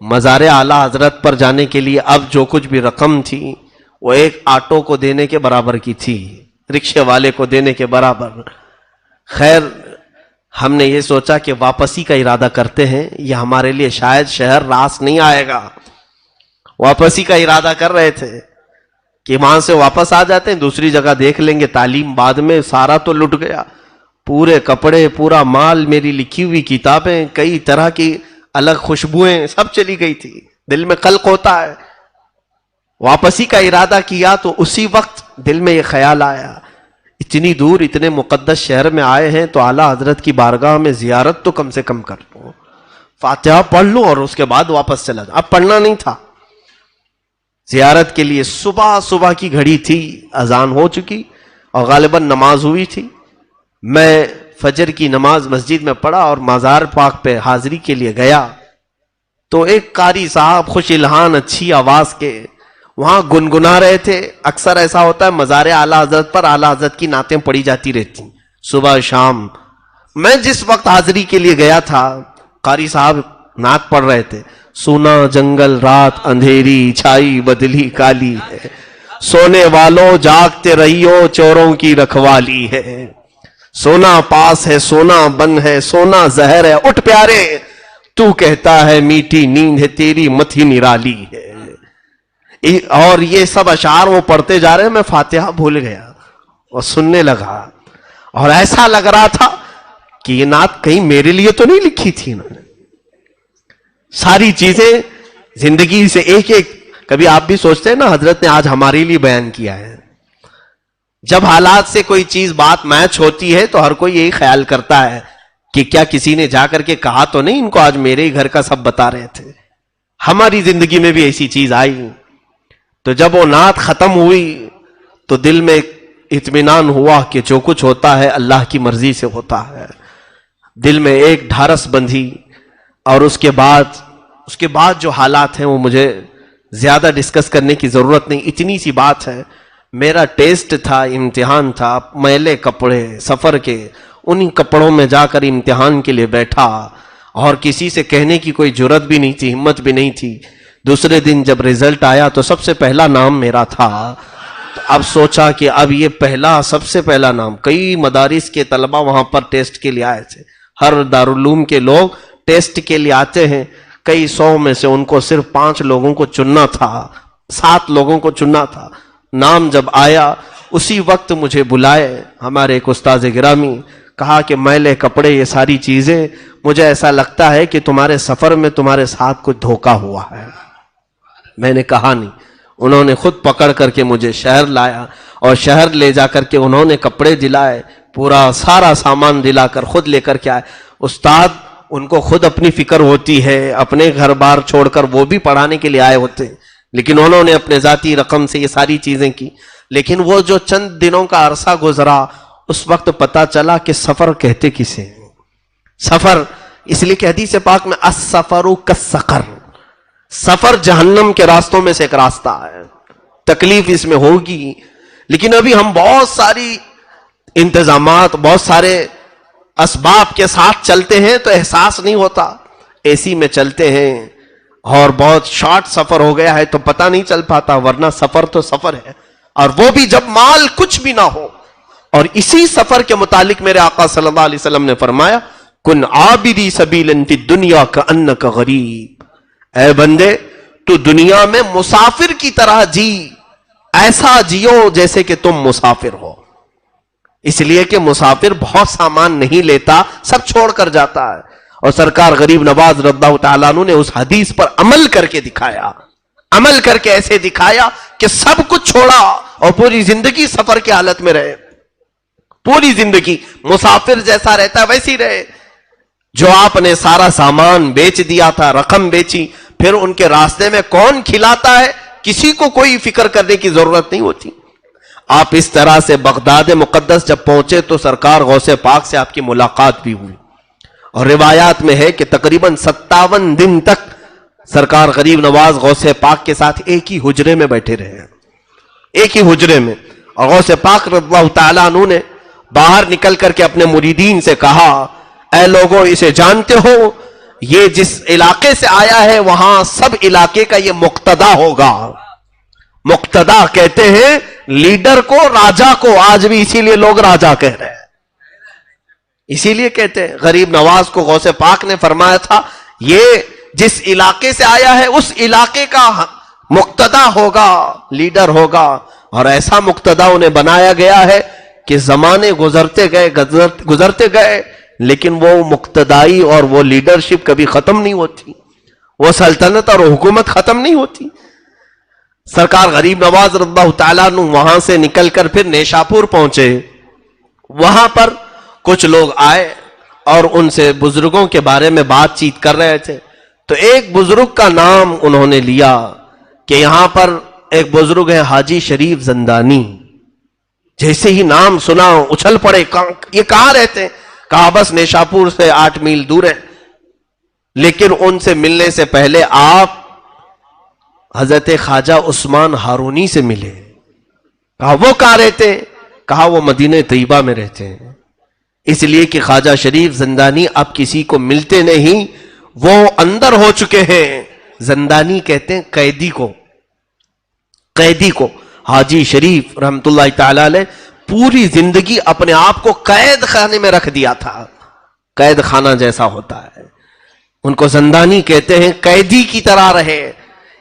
مزار اعلی حضرت پر جانے کے لیے اب جو کچھ بھی رقم تھی وہ ایک آٹو کو دینے کے برابر کی تھی, رکشے والے کو دینے کے برابر. خیر ہم نے یہ سوچا کہ واپسی کا ارادہ کرتے ہیں, یہ ہمارے لیے شاید شہر راس نہیں آئے گا. واپسی کا ارادہ کر رہے تھے کہ وہاں سے واپس آ جاتے ہیں, دوسری جگہ دیکھ لیں گے, تعلیم بعد میں. سارا تو لٹ گیا, پورے کپڑے, پورا مال, میری لکھی ہوئی کتابیں, کئی طرح کی الگ خوشبوئیں, سب چلی گئی تھی. دل میں قلق ہوتا ہے. واپسی کا ارادہ کیا تو اسی وقت دل میں یہ خیال آیا, اتنی دور اتنے مقدس شہر میں آئے ہیں تو اعلیٰ حضرت کی بارگاہ میں زیارت تو کم سے کم کر لوں, فاتحہ پڑھ لوں اور اس کے بعد واپس چلا جاؤں. اب پڑھنا نہیں تھا. زیارت کے لیے صبح کی گھڑی تھی, اذان ہو چکی اور غالباً نماز ہوئی تھی. میں فجر کی نماز مسجد میں پڑھا اور مزار پاک پہ حاضری کے لیے گیا تو ایک قاری صاحب خوش الہان اچھی آواز کے وہاں گنگنا رہے تھے. اکثر ایسا ہوتا ہے مزار اعلیٰ حضرت پر اعلیٰ حضرت کی نعتیں پڑھی جاتی رہتی صبح شام. میں جس وقت حاضری کے لیے گیا تھا قاری صاحب نعت پڑھ رہے تھے, سونا جنگل رات اندھیری چھائی بدلی کالی ہے, سونے والوں جاگتے رہیو چوروں کی رکھوالی ہے, سونا پاس ہے سونا بن ہے سونا زہر ہے, اٹھ پیارے تو کہتا ہے میٹھی نیند ہے تیری متھی نرالی ہے. اور یہ سب اشعار وہ پڑھتے جا رہے ہیں. میں فاتحہ بھول گیا اور سننے لگا اور ایسا لگ رہا تھا کہ یہ نعت کہیں میرے لیے تو نہیں لکھی تھی انہوں نے. ساری چیزیں زندگی سے ایک ایک, کبھی آپ بھی سوچتے ہیں نا حضرت نے آج ہمارے لیے بیان کیا ہے. جب حالات سے کوئی چیز بات میچ ہوتی ہے تو ہر کوئی یہی خیال کرتا ہے کہ کیا کسی نے جا کر کے کہا تو نہیں ان کو آج میرے ہی گھر کا سب بتا رہے تھے. ہماری زندگی میں بھی ایسی چیز آئی. تو جب وہ نعت ختم ہوئی تو دل میں اطمینان ہوا کہ جو کچھ ہوتا ہے اللہ کی مرضی سے ہوتا ہے. دل میں ایک ڈھارس بندھی. اور اس کے بعد جو حالات ہیں وہ مجھے زیادہ ڈسکس کرنے کی ضرورت نہیں. اتنی سی بات ہے, میرا ٹیسٹ تھا, امتحان تھا, میلے کپڑے سفر کے, انہی کپڑوں میں جا کر امتحان کے لیے بیٹھا اور کسی سے کہنے کی کوئی جرت بھی نہیں تھی, ہمت بھی نہیں تھی. دوسرے دن جب رزلٹ آیا تو سب سے پہلا نام میرا تھا. تو اب سوچا کہ اب یہ سب سے پہلا نام. کئی مدارس کے طلبہ وہاں پر ٹیسٹ کے لیے آئے تھے. ہر دارالعلوم کے لوگ ٹیسٹ کے لیے آتے ہیں. کئی 100 میں سے ان کو صرف 5 لوگوں کو چننا تھا, 7 لوگوں کو چننا تھا. نام جب آیا اسی وقت مجھے بلائے ہمارے ایک استاذ گرامی, کہا کہ میلے کپڑے یہ ساری چیزیں, مجھے ایسا لگتا ہے کہ تمہارے سفر میں تمہارے ساتھ کچھ دھوکا ہوا ہے. میں نے کہا نہیں. انہوں نے خود پکڑ کر کے مجھے شہر لایا اور شہر لے جا کر کے انہوں نے کپڑے دلائے, پورا سارا سامان دلا کر خود لے کر کے آئے. استاد ان کو خود اپنی فکر ہوتی ہے, اپنے گھر بار چھوڑ کر وہ بھی پڑھانے کے لیے آئے ہوتے ہیں, لیکن انہوں نے اپنے ذاتی رقم سے یہ ساری چیزیں کی. لیکن وہ جو چند دنوں کا عرصہ گزرا اس وقت پتا چلا کہ سفر کہتے کسے ہیں. سفر اس لیے کہ حدیث پاک میں السفر کالسقر, سفر جہنم کے راستوں میں سے ایک راستہ ہے. تکلیف اس میں ہوگی, لیکن ابھی ہم بہت ساری انتظامات, بہت سارے اسباب کے ساتھ چلتے ہیں تو احساس نہیں ہوتا. اے سی میں چلتے ہیں, اور بہت شارٹ سفر ہو گیا ہے تو پتہ نہیں چل پاتا، ورنہ سفر تو سفر ہے، اور وہ بھی جب مال کچھ بھی نہ ہو۔ اور اسی سفر کے متعلق میرے آقا صلی اللہ علیہ وسلم نے فرمایا کن عابدی سبیلا فی الدنیا کأنک غریب، اے بندے تو دنیا میں مسافر کی طرح جی، ایسا جیو جیسے کہ تم مسافر ہو، اس لیے کہ مسافر بہت سامان نہیں لیتا، سب چھوڑ کر جاتا ہے۔ اور سرکار غریب نواز رضی اللہ تعالیٰ عنہ نے اس حدیث پر عمل کر کے دکھایا، عمل کر کے ایسے دکھایا کہ سب کچھ چھوڑا اور پوری زندگی سفر کی حالت میں رہے، پوری زندگی مسافر جیسا رہتا ویسی رہے۔ جو آپ نے سارا سامان بیچ دیا تھا، رقم بیچی، پھر ان کے راستے میں کون کھلاتا ہے، کسی کو کوئی فکر کرنے کی ضرورت نہیں ہوتی۔ آپ اس طرح سے بغداد مقدس جب پہنچے تو سرکار غوث پاک سے آپ کی ملاقات بھی ہوئی، اور روایات میں ہے کہ تقریباً 57 دن تک سرکار غریب نواز غوث پاک کے ساتھ ایک ہی حجرے میں بیٹھے رہے، ایک ہی حجرے میں۔ اور غوث پاک رضی اللہ تعالیٰ عنہ نے باہر نکل کر کے اپنے مریدین سے کہا اے لوگوں اسے جانتے ہو، یہ جس علاقے سے آیا ہے وہاں سب علاقے کا یہ مقتدا ہوگا۔ مقتدا کہتے ہیں لیڈر کو، راجا کو، آج بھی اسی لیے لوگ راجا کہہ رہے ہیں، اسی لیے کہتے ہیں۔ غریب نواز کو غوث پاک نے فرمایا تھا یہ جس علاقے سے آیا ہے اس علاقے کا مقتدا ہوگا، لیڈر ہوگا، اور ایسا مقتدا انہیں بنایا گیا ہے کہ زمانے گزرتے گئے لیکن وہ مقتدائی اور وہ لیڈرشپ کبھی ختم نہیں ہوتی، وہ سلطنت اور حکومت ختم نہیں ہوتی۔ سرکار غریب نواز رضی اللہ تعالیٰ عنہ وہاں سے نکل کر پھر نیشاپور پہنچے، وہاں پر کچھ لوگ آئے اور ان سے بزرگوں کے بارے میں بات چیت کر رہے تھے، تو ایک بزرگ کا نام انہوں نے لیا کہ یہاں پر ایک بزرگ ہے حاجی شریف زندانی۔ جیسے ہی نام سنا اچھل پڑے، یہ کہاں رہتے ہیں؟ کہا بس نیشاپور سے 8 میل دور ہے، لیکن ان سے ملنے سے پہلے آپ حضرت خواجہ عثمان ہارونی سے ملے۔ کہا وہ کہاں رہتے ہیں؟ کہا وہ مدینہ طیبہ میں رہتے ہیں، اس لیے کہ خواجہ شریف زندانی اب کسی کو ملتے نہیں، وہ اندر ہو چکے ہیں۔ زندانی کہتے ہیں قیدی کو، قیدی کو۔ حاجی شریف رحمت اللہ تعالی علیہ پوری زندگی اپنے آپ کو قید خانے میں رکھ دیا تھا، قید خانہ جیسا ہوتا ہے، ان کو زندانی کہتے ہیں، قیدی کی طرح رہے۔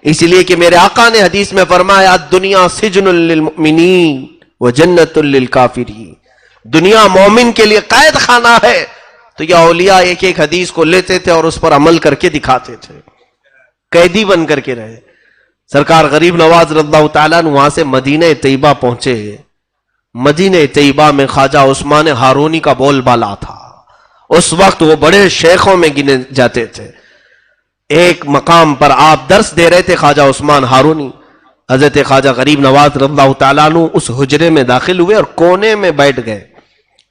اس لیے کہ میرے آقا نے حدیث میں فرمایا دنیا سجن للمؤمنین و جنت للکافرین، دنیا مومن کے لیے قید خانہ ہے۔ تو یہ اولیاء ایک ایک حدیث کو لیتے تھے اور اس پر عمل کر کے دکھاتے تھے، قیدی بن کر کے رہے۔ سرکار غریب نواز رضی اللہ تعالیٰ وہاں سے مدینہ طیبہ پہنچے۔ مدینہ طیبہ میں خواجہ عثمان ہارونی کا بول بالا تھا، اس وقت وہ بڑے شیخوں میں گنے جاتے تھے۔ ایک مقام پر آپ درس دے رہے تھے خواجہ عثمان ہارونی، حضرت خواجہ غریب نواز رضی اللہ تعالیٰ عنہ اس حجرے میں داخل ہوئے اور کونے میں بیٹھ گئے۔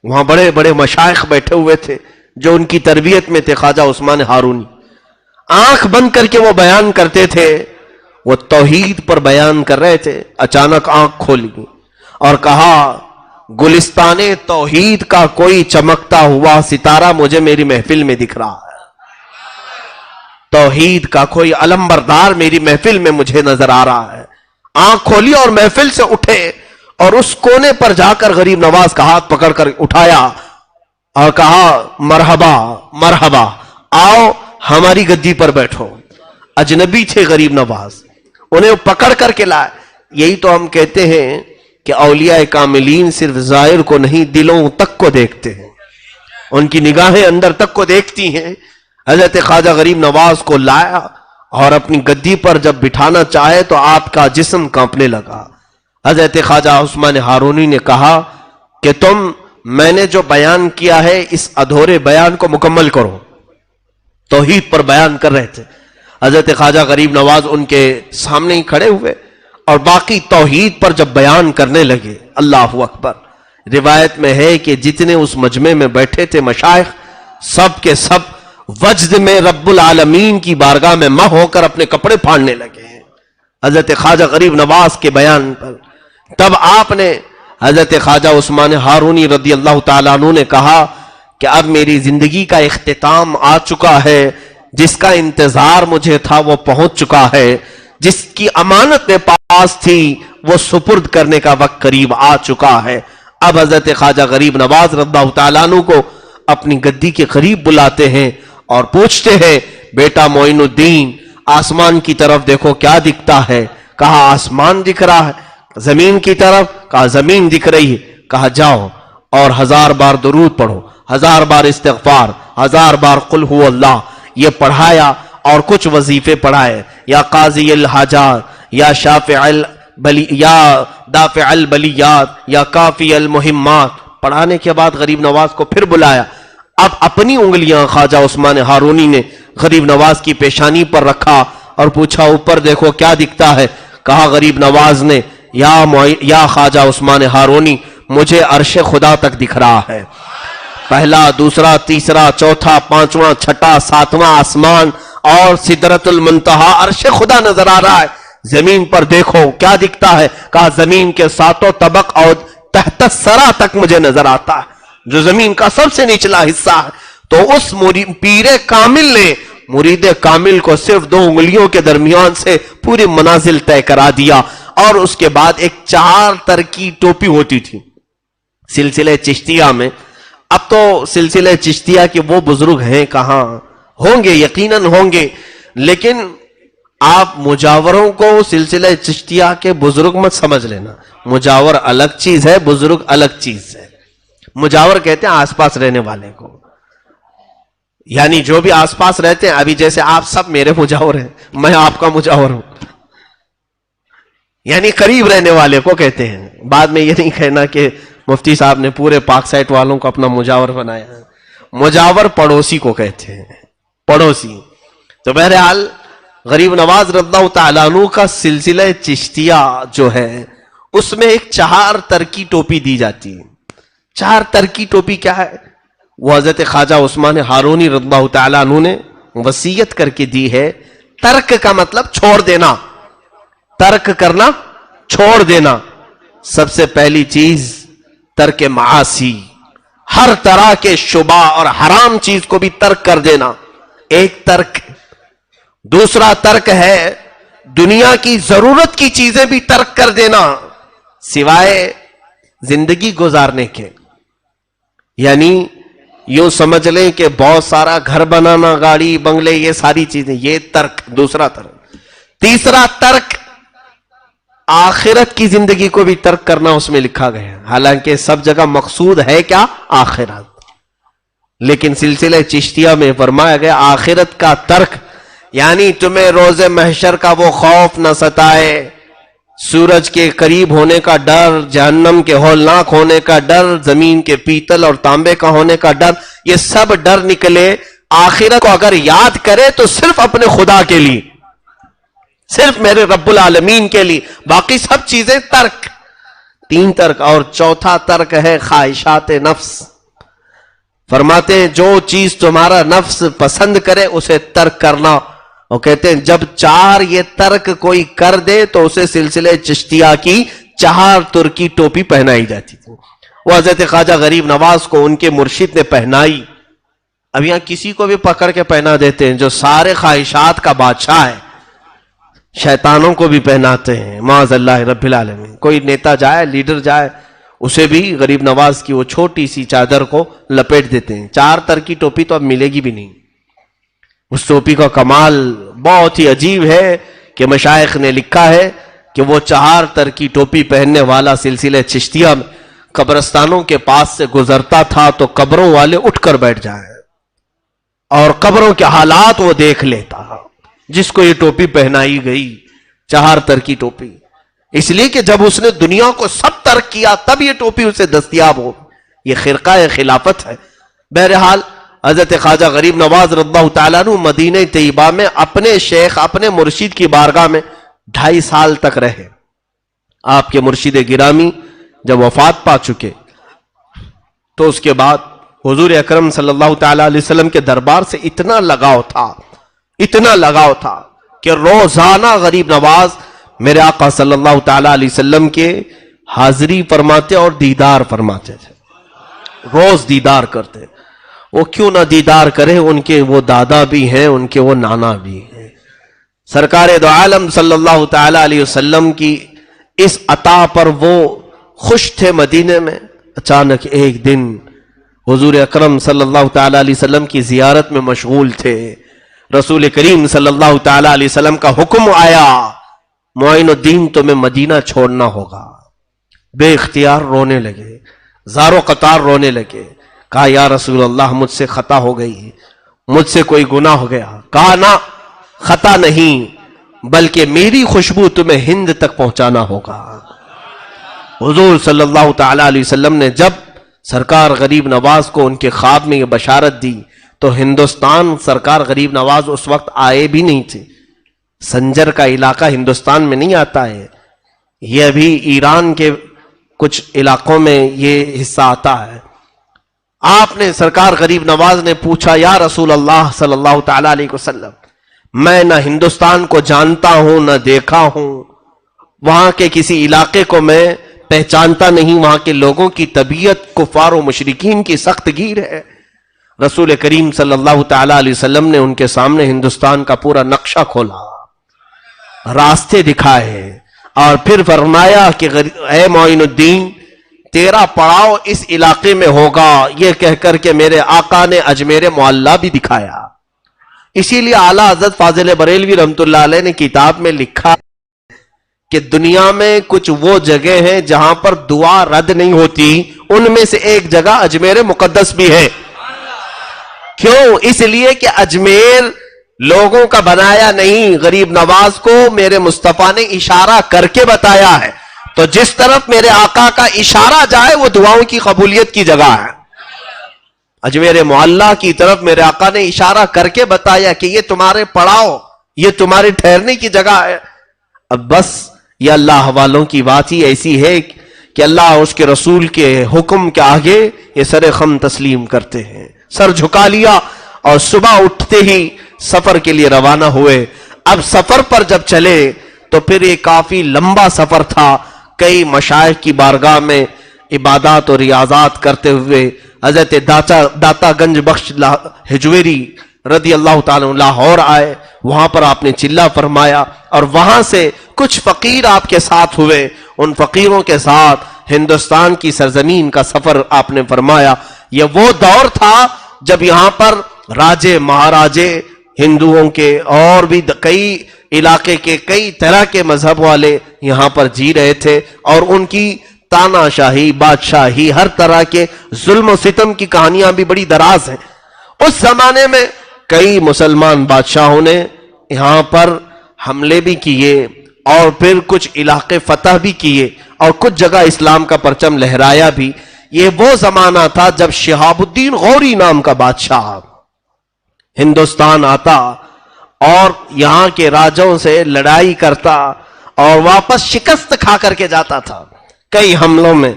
وہاں بڑے بڑے مشائخ بیٹھے ہوئے تھے جو ان کی تربیت میں تھے۔ خواجہ عثمان ہارونی آنکھ بند کر کے وہ بیان کرتے تھے، وہ توحید پر بیان کر رہے تھے۔ اچانک آنکھ کھولی اور کہا گلستان توحید کا کوئی چمکتا ہوا ستارہ مجھے میری محفل میں دکھ رہا ہے، توحید کا کوئی علمبردار میری محفل میں مجھے نظر آ رہا ہے۔ آنکھ کھولی اور محفل سے اٹھے اور اس کونے پر جا کر غریب نواز کا ہاتھ پکڑ کر اٹھایا اور کہا مرحبا مرحبا، آؤ ہماری گدی پر بیٹھو۔ اجنبی تھے غریب نواز، انہیں پکڑ کر کے لائے۔ یہی تو ہم کہتے ہیں کہ اولیاء کاملین صرف ظاہر کو نہیں دلوں تک کو دیکھتے ہیں، ان کی نگاہیں اندر تک کو دیکھتی ہیں۔ حضرت خواجہ غریب نواز کو لایا اور اپنی گدی پر جب بٹھانا چاہے تو آپ کا جسم کانپنے لگا۔ حضرت خواجہ عثمان ہارونی نے کہا کہ میں نے جو بیان کیا ہے اس ادھورے بیان کو مکمل کرو۔ توحید پر بیان کر رہے تھے، حضرت خواجہ غریب نواز ان کے سامنے ہی کھڑے ہوئے اور باقی توحید پر جب بیان کرنے لگے۔ اللہ اکبر۔ روایت میں ہے کہ جتنے اس مجمع میں بیٹھے تھے مشائخ، سب کے سب وجد میں رب العالمین کی بارگاہ میں مہ ہو کر اپنے کپڑے پھاڑنے لگے ہیں حضرت خواجہ غریب نواز کے بیان پر۔ تب آپ نے حضرت خواجہ عثمان ہارونی رضی اللہ تعالیٰ عنہ نے کہا کہ اب میری زندگی کا اختتام آ چکا ہے، جس کا انتظار مجھے تھا وہ پہنچ چکا ہے، جس کی امانت میرے پاس تھی وہ سپرد کرنے کا وقت قریب آ چکا ہے۔ اب حضرت خواجہ غریب نواز رضی اللہ تعالیٰ عنہ کو اپنی گدی کے قریب بلاتے ہیں اور پوچھتے ہیں، بیٹا معین الدین، آسمان کی طرف دیکھو کیا دکھتا ہے؟ کہا آسمان دکھ رہا ہے۔ زمین کی طرف؟ کہا زمین دکھ رہی ہے۔ کہا جاؤ اور 1000 بار درود پڑھو، 1000 بار استغفار، 1000 بار قل هو اللہ، یہ پڑھایا اور کچھ وظیفے پڑھائے، یا قاضی الحاجات، یا شافع یا دافع البلیات، یا کافی المہمات۔ پڑھانے کے بعد غریب نواز کو پھر بلایا۔ اب اپنی انگلیاں خواجہ عثمان ہارونی نے غریب نواز کی پیشانی پر رکھا اور پوچھا اوپر دیکھو کیا دکھتا ہے؟ کہا غریب نواز نے، یا خواجہ عثمان ہارونی، مجھے عرش خدا تک دکھ رہا ہے۔ پہلا، دوسرا، تیسرا، چوتھا، پانچواں، چھٹا، ساتواں آسمان اور سدرۃ المنتہا، عرش خدا نظر آ رہا ہے۔ زمین پر دیکھو کیا دکھتا ہے؟ کہا زمین کے 7 طبق اور تحت الثری تک مجھے نظر آتا ہے، جو زمین کا سب سے نچلا حصہ ہے۔ تو اس پیر کامل نے مرید کامل کو صرف 2 انگلیوں کے درمیان سے پوری منازل طے کرا دیا۔ اور اس کے بعد ایک 4 تر کی ٹوپی ہوتی تھی سلسلہ چشتیہ میں۔ اب تو سلسلہ چشتیہ کے وہ بزرگ ہیں کہاں؟ ہوں گے، یقیناً ہوں گے، لیکن آپ مجاوروں کو سلسلہ چشتیہ کے بزرگ مت سمجھ لینا۔ مجاور الگ چیز ہے، بزرگ الگ چیز ہے۔ مجاور کہتے ہیں آس پاس رہنے والے کو، یعنی جو بھی آس پاس رہتے ہیں۔ ابھی جیسے آپ سب میرے مجاور ہیں، میں آپ کا مجاور ہوں، یعنی قریب رہنے والے کو کہتے ہیں۔ بعد میں یہ نہیں کہنا کہ مفتی صاحب نے پورے پاک سائٹ والوں کو اپنا مجاور بنایا ہے۔ مجاور پڑوسی کو کہتے ہیں، پڑوسی۔ تو بہرحال غریب نواز رضی اللہ تعالیٰ عنہ کا سلسلہ چشتیہ جو ہے اس میں ایک 4 تر کی ٹوپی دی جاتی ہے۔ 4 تر کی ٹوپی کیا ہے؟ وہ حضرت خواجہ عثمان ہارونی رضی اللہ تعالیٰ عنہ نے وصیت کر کے دی ہے۔ ترک کا مطلب چھوڑ دینا، ترک کرنا، چھوڑ دینا۔ سب سے پہلی چیز ترک معاصی، ہر طرح کے شبہ اور حرام چیز کو بھی ترک کر دینا، ایک ترک۔ دوسرا ترک ہے دنیا کی ضرورت کی چیزیں بھی ترک کر دینا سوائے زندگی گزارنے کے، یعنی یوں سمجھ لیں کہ بہت سارا گھر بنانا، گاڑی بنگلے، یہ ساری چیزیں، یہ ترک، دوسرا ترک۔ تیسرا ترک آخرت کی زندگی کو بھی ترک کرنا اس میں لکھا گیا، حالانکہ سب جگہ مقصود ہے کیا؟ آخرت، لیکن سلسلہ چشتیہ میں فرمایا گیا آخرت کا ترک، یعنی تمہیں روز محشر کا وہ خوف نہ ستائے، سورج کے قریب ہونے کا ڈر، جہنم کے ہولناک ہونے کا ڈر، زمین کے پیتل اور تانبے کا ہونے کا ڈر، یہ سب ڈر نکلے۔ آخرت کو اگر یاد کرے تو صرف اپنے خدا کے لیے، صرف میرے رب العالمین کے لیے، باقی سب چیزیں ترک۔ 3 ترک۔ اور چوتھا ترک ہے خواہشات نفس۔ فرماتے ہیں جو چیز تمہارا نفس پسند کرے اسے ترک کرنا۔ وہ کہتے ہیں جب 4 یہ ترک کوئی کر دے تو اسے سلسلہ چشتیہ کی 4 ترکی ٹوپی پہنائی جاتی تھی۔ وہ حضرت خواجہ غریب نواز کو ان کے مرشد نے پہنائی۔ اب یہاں کسی کو بھی پکڑ کے پہنا دیتے ہیں جو سارے خواہشات کا بادشاہ ہے، شیطانوں کو بھی پہناتے ہیں، معاذ اللہ رب العالمین۔ کوئی نیتا جائے، لیڈر جائے، اسے بھی غریب نواز کی وہ چھوٹی سی چادر کو لپیٹ دیتے ہیں۔ 4 تر کی ٹوپی تو اب ملے گی بھی نہیں۔ اس ٹوپی کا کمال بہت ہی عجیب ہے کہ مشائخ نے لکھا ہے کہ وہ 4 تر کی ٹوپی پہننے والا سلسلہ چشتیہ میں قبرستانوں کے پاس سے گزرتا تھا تو قبروں والے اٹھ کر بیٹھ جائیں اور قبروں کے حالات وہ دیکھ لیتا، جس کو یہ ٹوپی پہنائی گئی 4 تر کی ٹوپی۔ اس لیے کہ جب اس نے دنیا کو سب ترک کیا تب یہ ٹوپی اسے دستیاب ہو۔ یہ خرقہ خلافت ہے۔ بہرحال حضرت خواجہ غریب نواز رضی اللہ تعالیٰ عنہ مدینہ طیبہ میں اپنے شیخ، اپنے مرشد کی بارگاہ میں 2.5 سال تک رہے۔ آپ کے مرشد گرامی جب وفات پا چکے تو اس کے بعد حضور اکرم صلی اللہ تعالیٰ علیہ وسلم کے دربار سے اتنا لگاؤ تھا کہ روزانہ غریب نواز میرے آقا صلی اللہ تعالیٰ علیہ وسلم کے حاضری فرماتے اور دیدار فرماتے تھے، روز دیدار کرتے۔ وہ کیوں نہ دیدار کرے، ان کے وہ دادا بھی ہیں، ان کے وہ نانا بھی ہیں۔ سرکار دو عالم صلی اللہ تعالی علیہ وسلم کی اس عطا پر وہ خوش تھے مدینے میں۔ اچانک ایک دن حضور اکرم صلی اللہ تعالی علیہ وسلم کی زیارت میں مشغول تھے، رسول کریم صلی اللہ تعالی علیہ وسلم کا حکم آیا، معین الدین تمہیں مدینہ چھوڑنا ہوگا۔ بے اختیار رونے لگے، زارو قطار رونے لگے۔ کہا یا رسول اللہ مجھ سے خطا ہو گئی، مجھ سے کوئی گناہ ہو گیا۔ کہا نہ، خطا نہیں، بلکہ میری خوشبو تمہیں ہند تک پہنچانا ہوگا۔ حضور صلی اللہ تعالی علیہ وسلم نے جب سرکار غریب نواز کو ان کے خواب میں یہ بشارت دی تو ہندوستان سرکار غریب نواز اس وقت آئے بھی نہیں تھے۔ سنجر کا علاقہ ہندوستان میں نہیں آتا ہے، یہ ابھی ایران کے کچھ علاقوں میں یہ حصہ آتا ہے۔ آپ نے سرکار غریب نواز نے پوچھا یا رسول اللہ صلی اللہ تعالی علیہ وسلم، میں نہ ہندوستان کو جانتا ہوں نہ دیکھا ہوں، وہاں کے کسی علاقے کو میں پہچانتا نہیں، وہاں کے لوگوں کی طبیعت کفار و مشرکین کی سخت گیر ہے۔ رسول کریم صلی اللہ تعالی علیہ وسلم نے ان کے سامنے ہندوستان کا پورا نقشہ کھولا، راستے دکھائے، اور پھر فرمایا کہ اے معین الدین تیرا پڑاؤ اس علاقے میں ہوگا، یہ کہہ کر کے میرے آقا نے اجمیر معلیٰ بھی دکھایا۔ اسی لیے اعلیٰ حضرت فاضل بریلوی رحمۃ اللہ علیہ نے کتاب میں لکھا کہ دنیا میں کچھ وہ جگہ ہیں جہاں پر دعا رد نہیں ہوتی، ان میں سے ایک جگہ اجمیر مقدس بھی ہے۔ کیوں؟ اس لیے کہ اجمیر لوگوں کا بنایا نہیں، غریب نواز کو میرے مصطفیٰ نے اشارہ کر کے بتایا ہے، تو جس طرف میرے آقا کا اشارہ جائے وہ دعاؤں کی قبولیت کی جگہ ہے۔ اجمیر معلیٰ کی طرف میرے آقا نے اشارہ کر کے بتایا کہ یہ تمہارے پڑاؤ، یہ تمہارے ٹھہرنے کی جگہ ہے۔ اب بس یہ اللہ والوں کی بات ہی ایسی ہے کہ اللہ اور اس کے رسول کے حکم کے آگے یہ سر خم تسلیم کرتے ہیں، سر جھکا لیا اور صبح اٹھتے ہی سفر کے لیے روانہ ہوئے۔ اب سفر پر جب چلے تو پھر یہ کافی لمبا سفر تھا، کئی مشائخ کی بارگاہ میں عبادات اور ریاضات کرتے ہوئے حضرت داتا گنج بخش ہجویری رضی اللہ تعالیٰ لاہور آئے، وہاں پر آپ نے چلہ فرمایا، اور وہاں سے کچھ فقیر آپ کے ساتھ ہوئے، ان فقیروں کے ساتھ ہندوستان کی سرزمین کا سفر آپ نے فرمایا۔ یہ وہ دور تھا جب یہاں پر راجے مہاراجے ہندوؤں کے اور بھی کئی علاقے کے کئی طرح کے مذہب والے یہاں پر جی رہے تھے، اور ان کی تانا شاہی، بادشاہی، ہر طرح کے ظلم و ستم کی کہانیاں بھی بڑی دراز ہیں۔ اس زمانے میں کئی مسلمان بادشاہوں نے یہاں پر حملے بھی کیے اور پھر کچھ علاقے فتح بھی کیے اور کچھ جگہ اسلام کا پرچم لہرایا بھی۔ یہ وہ زمانہ تھا جب شہاب الدین غوری نام کا بادشاہ ہندوستان آتا اور یہاں کے راجوں سے لڑائی کرتا اور واپس شکست کھا کر کے جاتا تھا۔ کئی حملوں میں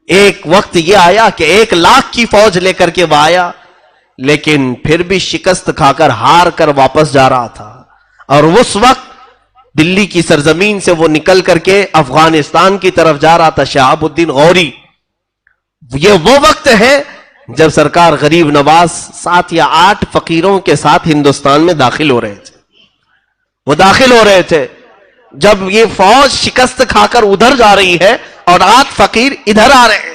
ایک وقت یہ آیا کہ 1,00,000 کی فوج لے کر کے وہ آیا، لیکن پھر بھی شکست کھا کر ہار کر واپس جا رہا تھا، اور اس وقت دلی کی سرزمین سے وہ نکل کر کے افغانستان کی طرف جا رہا تھا شہاب الدین غوری۔ یہ وہ وقت ہے جب سرکار غریب نواز 7 یا 8 فقیروں کے ساتھ ہندوستان میں داخل ہو رہے تھے۔ وہ داخل ہو رہے تھے جب یہ فوج شکست کھا کر ادھر جا رہی ہے اور 8 فقیر ادھر آ رہے ہیں۔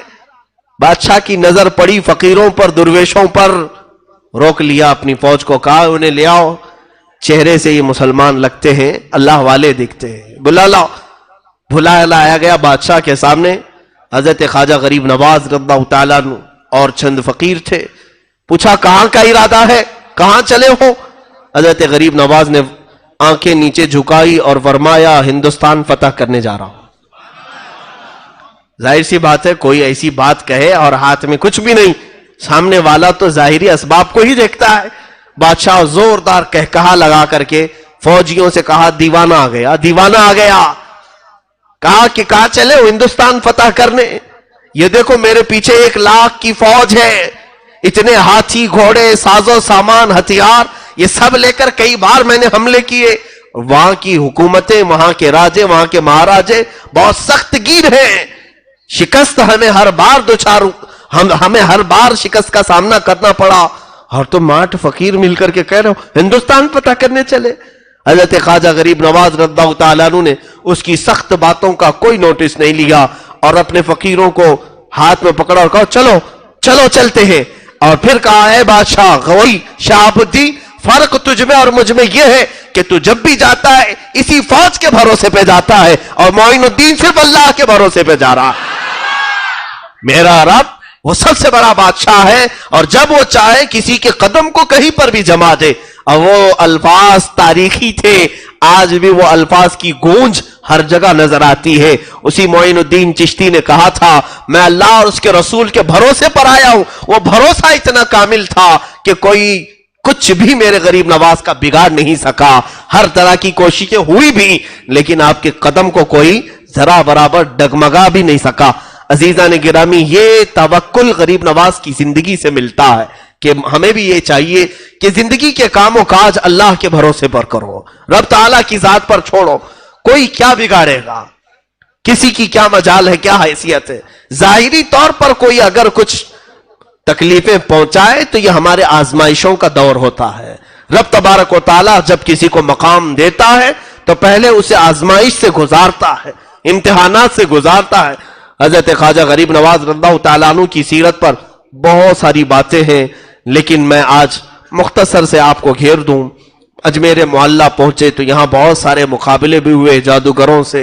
بادشاہ کی نظر پڑی فقیروں پر، درویشوں پر، روک لیا اپنی فوج کو، کہا انہیں لے آؤ، چہرے سے یہ مسلمان لگتے ہیں، اللہ والے دکھتے ہیں، بلا لاؤ۔ بلایا لایا گیا بادشاہ کے سامنے، حضرت خواجہ غریب نواز رضی اللہ تعالیٰ عنہ اور چند فقیر تھے۔ پوچھا کہاں کا ارادہ ہے، کہاں چلے ہو؟ حضرت غریب نواز نے آنکھیں نیچے جھکائی اور فرمایا ہندوستان فتح کرنے جا رہا ہوں۔ ظاہر سی بات ہے کوئی ایسی بات کہے اور ہاتھ میں کچھ بھی نہیں، سامنے والا تو ظاہری اسباب کو ہی دیکھتا ہے۔ بادشاہ زوردار کہا لگا کر کے فوجیوں سے کہا دیوانہ آ گیا، دیوانہ آ گیا۔ کہا کہ کہاں چلے ہو ہندوستان فتح کرنے؟ یہ دیکھو میرے پیچھے 1,00,000 کی فوج ہے، اتنے ہاتھی گھوڑے ساز و سامان ہتھیار یہ سب لے کر کئی بار میں نے حملے کیے۔ وہاں کی حکومتیں، وہاں کے راجے، وہاں کے مہاراجے بہت سخت گیر ہیں، شکست ہمیں ہر بار دوچار ہمیں ہر بار شکست کا سامنا کرنا پڑا، اور تم 8 فقیر مل کر کے کہہ رہے ہو ہندوستان فتح کرنے چلے۔ حضرت خواجہ غریب نواز رضی اللہ تعالیٰ عنہ نے اس کی سخت باتوں کا کوئی نوٹس نہیں لیا، اور اپنے فقیروں کو ہاتھ میں پکڑا اور کہا چلو چلو چلتے ہیں، اور پھر کہا اے بادشاہ غوری شہاب الدین، فرق تجھ میں اور مجھ میں یہ ہے کہ تو جب بھی جاتا ہے اسی فوج کے بھروسے پہ جاتا ہے، اور معین الدین صرف اللہ کے بھروسے پہ جا رہا ہے۔ میرا رب وہ سب سے بڑا بادشاہ ہے، اور جب وہ چاہے کسی کے قدم کو کہیں پر بھی جما دے۔ اور وہ الفاظ تاریخی تھے، آج بھی وہ الفاظ کی گونج ہر جگہ نظر آتی ہے۔ اسی معین الدین چشتی نے کہا تھا میں اللہ اور اس کے رسول کے بھروسے پر آیا ہوں، وہ بھروسہ اتنا کامل تھا کہ کوئی کچھ بھی میرے غریب نواز کا بگاڑ نہیں سکا، ہر طرح کی کوششیں ہوئی بھی، لیکن آپ کے قدم کو کوئی ذرا برابر ڈگمگا بھی نہیں سکا۔ عزیزان گرامی، یہ توکل غریب نواز کی زندگی سے ملتا ہے کہ ہمیں بھی یہ چاہیے کہ زندگی کے کام و کاج اللہ کے بھروسے پر کرو، رب تعالیٰ کی ذات پر چھوڑو۔ کوئی کیا بگاڑے گا، کسی کی کیا مجال ہے، کیا حیثیت ہے؟ ظاہری طور پر کوئی اگر کچھ تکلیفیں پہنچائے تو یہ ہمارے آزمائشوں کا دور ہوتا ہے۔ رب تبارک و تعالیٰ جب کسی کو مقام دیتا ہے تو پہلے اسے آزمائش سے گزارتا ہے، امتحانات سے گزارتا ہے۔ حضرت خواجہ غریب نواز رضی اللہ تعالیٰ عنہ کی سیرت پر بہت ساری باتیں ہیں، لیکن میں آج مختصر سے آپ کو گھیر دوں۔ اجمیر معلیٰ پہنچے تو یہاں بہت سارے مقابلے بھی ہوئے جادوگروں سے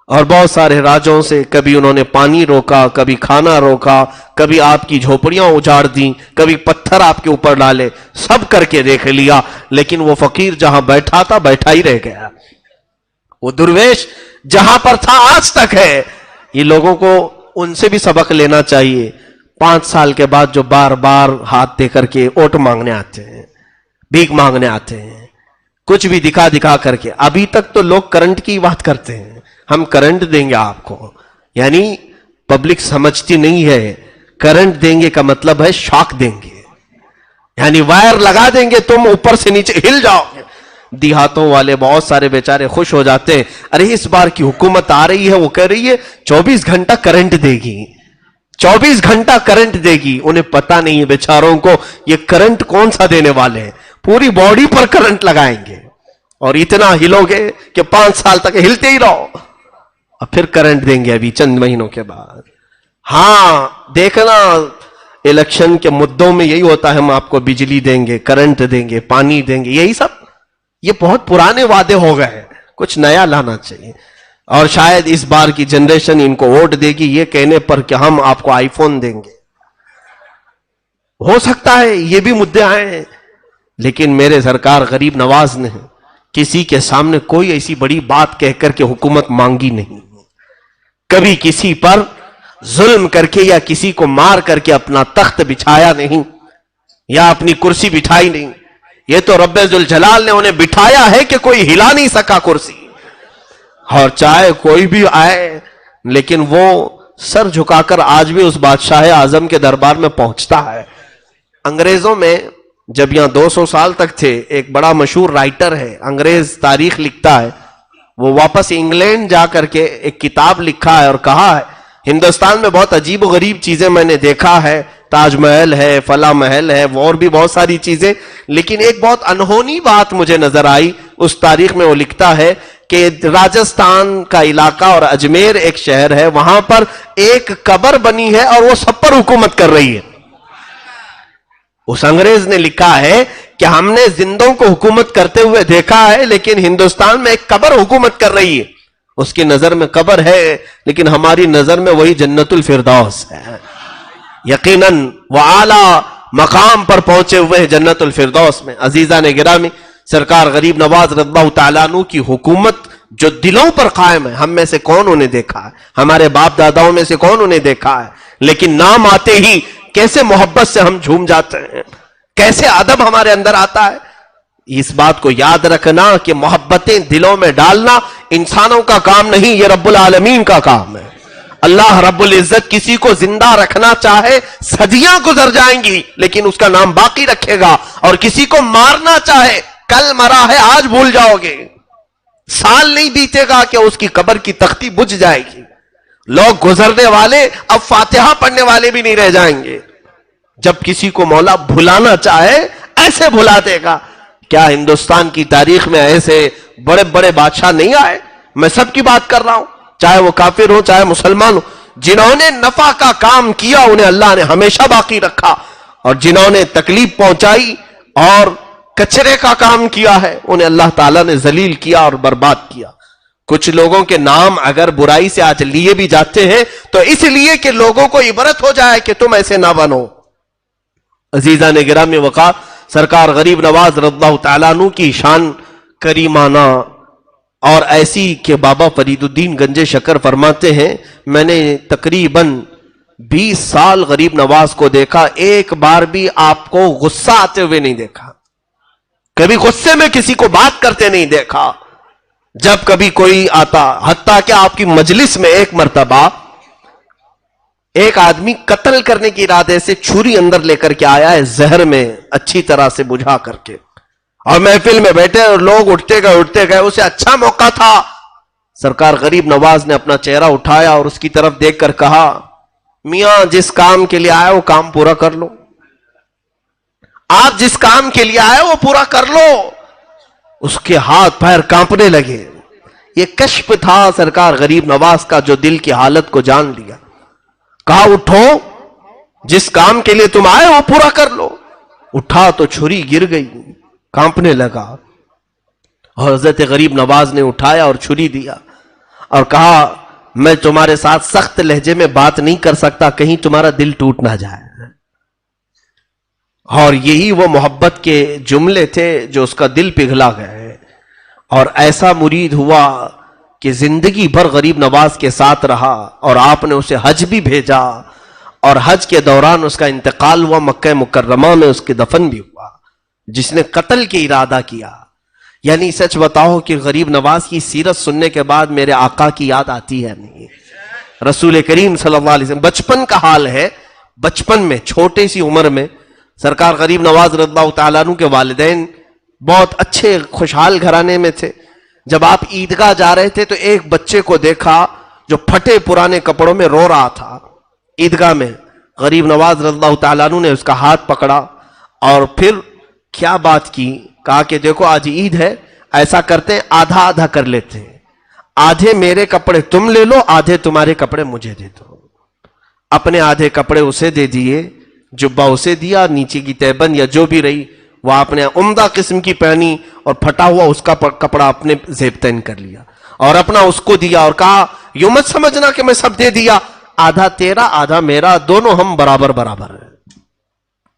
اور بہت سارے راجوں سے، کبھی انہوں نے پانی روکا، کبھی کھانا روکا، کبھی آپ کی جھوپڑیاں اجاڑ دیں، کبھی پتھر آپ کے اوپر ڈالے، سب کر کے دیکھ لیا، لیکن وہ فقیر جہاں بیٹھا تھا بیٹھا ہی رہ گیا، وہ درویش جہاں پر تھا آج تک ہے۔ یہ لوگوں کو ان سے بھی سبق لینا چاہیے، 5 سال کے بعد جو بار بار ہاتھ دے کر کے ووٹ مانگنے آتے ہیں، بھیک مانگنے آتے ہیں، کچھ بھی دکھا دکھا کر کے۔ ابھی تک تو لوگ کرنٹ کی بات کرتے ہیں، ہم کرنٹ دیں گے آپ کو، یعنی پبلک سمجھتی نہیں ہے کرنٹ دیں گے کا مطلب ہے شاک دیں گے، یعنی وائر لگا دیں گے، تم اوپر سے نیچے ہل جاؤ گے۔ دیہاتوں والے بہت سارے بیچارے خوش ہو جاتے ہیں، ارے اس بار کی حکومت آ رہی ہے، وہ کہہ رہی ہے 24 گھنٹہ کرنٹ دے گی، 24 گھنٹہ کرنٹ دے گی۔ انہیں پتا نہیں ہے بیچاروں کو یہ کرنٹ کون سا دینے والے ہیں، پوری باڈی پر کرنٹ لگائیں گے، اور اتنا ہلو گے کہ 5 سال تک ہلتے ہی رہو، اور پھر کرنٹ دیں گے ابھی چند مہینوں کے بعد۔ ہاں دیکھنا، الیکشن کے مدوں میں یہی ہوتا ہے، ہم آپ کو بجلی دیں گے، کرنٹ دیں گے، پانی دیں گے، یہی سب۔ یہ بہت پرانے وعدے ہو گئے، کچھ نیا لانا چاہیے، اور شاید اس بار کی جنریشن ان کو ووٹ دے گی یہ کہنے پر کہ ہم آپ کو آئی فون دیں گے۔ ہو سکتا ہے یہ بھی مدعے آئے ہیں، لیکن میرے سرکار غریب نواز نے کسی کے سامنے کوئی ایسی بڑی بات کہہ کر کے حکومت مانگی نہیں، کبھی کسی پر ظلم کر کے یا کسی کو مار کر کے اپنا تخت بچھایا نہیں یا اپنی کرسی بٹھائی نہیں۔ یہ تو رب ذوالجلال نے انہیں بٹھایا ہے کہ کوئی ہلا نہیں سکا کرسی، اور چاہے کوئی بھی آئے، لیکن وہ سر جھکا کر آج بھی اس بادشاہ اعظم کے دربار میں پہنچتا ہے۔ انگریزوں میں جب یہاں 200 سال تک تھے، ایک بڑا مشہور رائٹر ہے، انگریز تاریخ لکھتا ہے، وہ واپس انگلینڈ جا کر کے ایک کتاب لکھا ہے اور کہا ہے ہندوستان میں بہت عجیب و غریب چیزیں میں نے دیکھا ہے، تاج محل ہے، فلاں محل ہے، اور بھی بہت ساری چیزیں، لیکن ایک بہت انہونی بات مجھے نظر آئی۔ اس تاریخ میں وہ لکھتا ہے کہ راجستھان کا علاقہ اور اجمیر ایک شہر ہے، وہاں پر ایک قبر بنی ہے اور وہ سب پر حکومت کر رہی ہے۔ اس انگریز نے لکھا ہے کہ ہم نے زندوں کو حکومت کرتے ہوئے دیکھا ہے، لیکن ہندوستان میں ایک قبر حکومت کر رہی ہے۔ اس کی نظر میں قبر ہے، لیکن ہماری نظر میں وہی جنت الفردوس ہے۔ یقیناً وہ اعلیٰ مقام پر پہنچے ہوئے ہیں جنت الفردوس میں۔ عزیزان گرامی، سرکار غریب نواز رضی اللہ تعالیٰ عنہ کی حکومت جو دلوں پر قائم ہے، ہم میں سے کون انہیں دیکھا ہے، ہمارے باپ داداؤں میں سے کون انہیں دیکھا ہے، لیکن نام آتے ہی کیسے محبت سے ہم جھوم جاتے ہیں، کیسے ادب ہمارے اندر آتا ہے۔ اس بات کو یاد رکھنا کہ محبتیں دلوں میں ڈالنا انسانوں کا کام نہیں، یہ رب العالمین کا کام ہے۔ اللہ رب العزت کسی کو زندہ رکھنا چاہے، صدیاں گزر جائیں گی لیکن اس کا نام باقی رکھے گا، اور کسی کو مارنا چاہے، کل مرا ہے آج بھول جاؤ گے، سال نہیں بیتے گا کہ اس کی قبر کی تختی بجھ جائے گی۔ لوگ گزرنے والے اب فاتحہ پڑھنے والے بھی نہیں رہ جائیں گے. جب کسی کو مولا بھلانا چاہے ایسے بھلا دے گا. کیا ہندوستان کی تاریخ میں ایسے بڑے بڑے بادشاہ نہیں آئے؟ میں سب کی بات کر رہا ہوں، چاہے وہ کافر ہو چاہے مسلمان ہو. جنہوں نے نفع کا کام کیا انہیں اللہ نے ہمیشہ باقی رکھا، اور جنہوں نے تکلیف پہنچائی اور کچرے کا کام کیا ہے انہیں اللہ تعالیٰ نے ذلیل کیا اور برباد کیا. کچھ لوگوں کے نام اگر برائی سے آج لیے بھی جاتے ہیں تو اس لیے کہ لوگوں کو عبرت ہو جائے کہ تم ایسے نہ بنو. عزیزان گرامی وقار، سرکار غریب نواز رضی اللہ تعالیٰ عنہ کی شان کریمانہ اور ایسی کہ بابا فرید الدین گنج شکر فرماتے ہیں میں نے تقریباً 20 سال غریب نواز کو دیکھا، ایک بار بھی آپ کو غصہ آتے ہوئے نہیں دیکھا، کبھی غصے میں کسی کو بات کرتے نہیں دیکھا. جب کبھی کوئی آتا، حتیٰ کہ آپ کی مجلس میں ایک مرتبہ ایک آدمی قتل کرنے کے ارادے سے چھری اندر لے کر کے آیا ہے، زہر میں اچھی طرح سے بجھا کر کے، اور محفل میں بیٹھے اور لوگ اٹھتے گئے، اسے اچھا موقع تھا. سرکار غریب نواز نے اپنا چہرہ اٹھایا اور اس کی طرف دیکھ کر کہا میاں جس کام کے لیے آئے وہ کام پورا کر لو، آپ جس کام کے لیے آئے وہ پورا کر لو. اس کے ہاتھ پیر کانپنے لگے. یہ کشف تھا سرکار غریب نواز کا جو دل کی حالت کو جان لیا. کہا اٹھو، جس کام کے لیے تم آئے وہ پورا کر لو. اٹھا تو چھری گر گئی، کانپنے لگا، اور حضرت غریب نواز نے اٹھایا اور چھری دیا اور کہا میں تمہارے ساتھ سخت لہجے میں بات نہیں کر سکتا، کہیں تمہارا دل ٹوٹ نہ جائے. اور یہی وہ محبت کے جملے تھے جو اس کا دل پگھلا گئے، اور ایسا مرید ہوا کہ زندگی بھر غریب نواز کے ساتھ رہا، اور آپ نے اسے حج بھی بھیجا، اور حج کے دوران اس کا انتقال ہوا، مکہ مکرمہ میں اس کے دفن بھی ہوا. جس نے قتل کے ارادہ کیا، یعنی سچ بتاؤ کہ غریب نواز کی سیرت سننے کے بعد میرے آقا کی یاد آتی ہے نہیں؟ رسول کریم صلی اللہ علیہ وسلم بچپن کا حال ہے. بچپن میں چھوٹے سی عمر میں سرکار غریب نواز رضی اللہ تعالیٰ عنہ کے والدین بہت اچھے خوشحال گھرانے میں تھے. جب آپ عیدگاہ جا رہے تھے تو ایک بچے کو دیکھا جو پھٹے پرانے کپڑوں میں رو رہا تھا عیدگاہ میں. غریب نواز رضی اللہ تعالیٰ عنہ نے اس کا ہاتھ پکڑا اور پھر کیا بات کی، کہا کہ دیکھو آج عید ہے، ایسا کرتے ہیں آدھا آدھا کر لیتے ہیں، آدھے میرے کپڑے تم لے لو، آدھے تمہارے کپڑے مجھے دے دو. اپنے آدھے کپڑے اسے دے دیے، جبہ اسے دیا، نیچے کی تہبند یا جو بھی رہی وہ آپ نے عمدہ قسم کی پہنی، اور پھٹا ہوا اس کا کپڑا اپنے زیب تین کر لیا اور اپنا اس کو دیا، اور کہا یوں مت سمجھنا کہ میں سب دے دیا، آدھا تیرا آدھا میرا، دونوں ہم برابر برابر ہیں.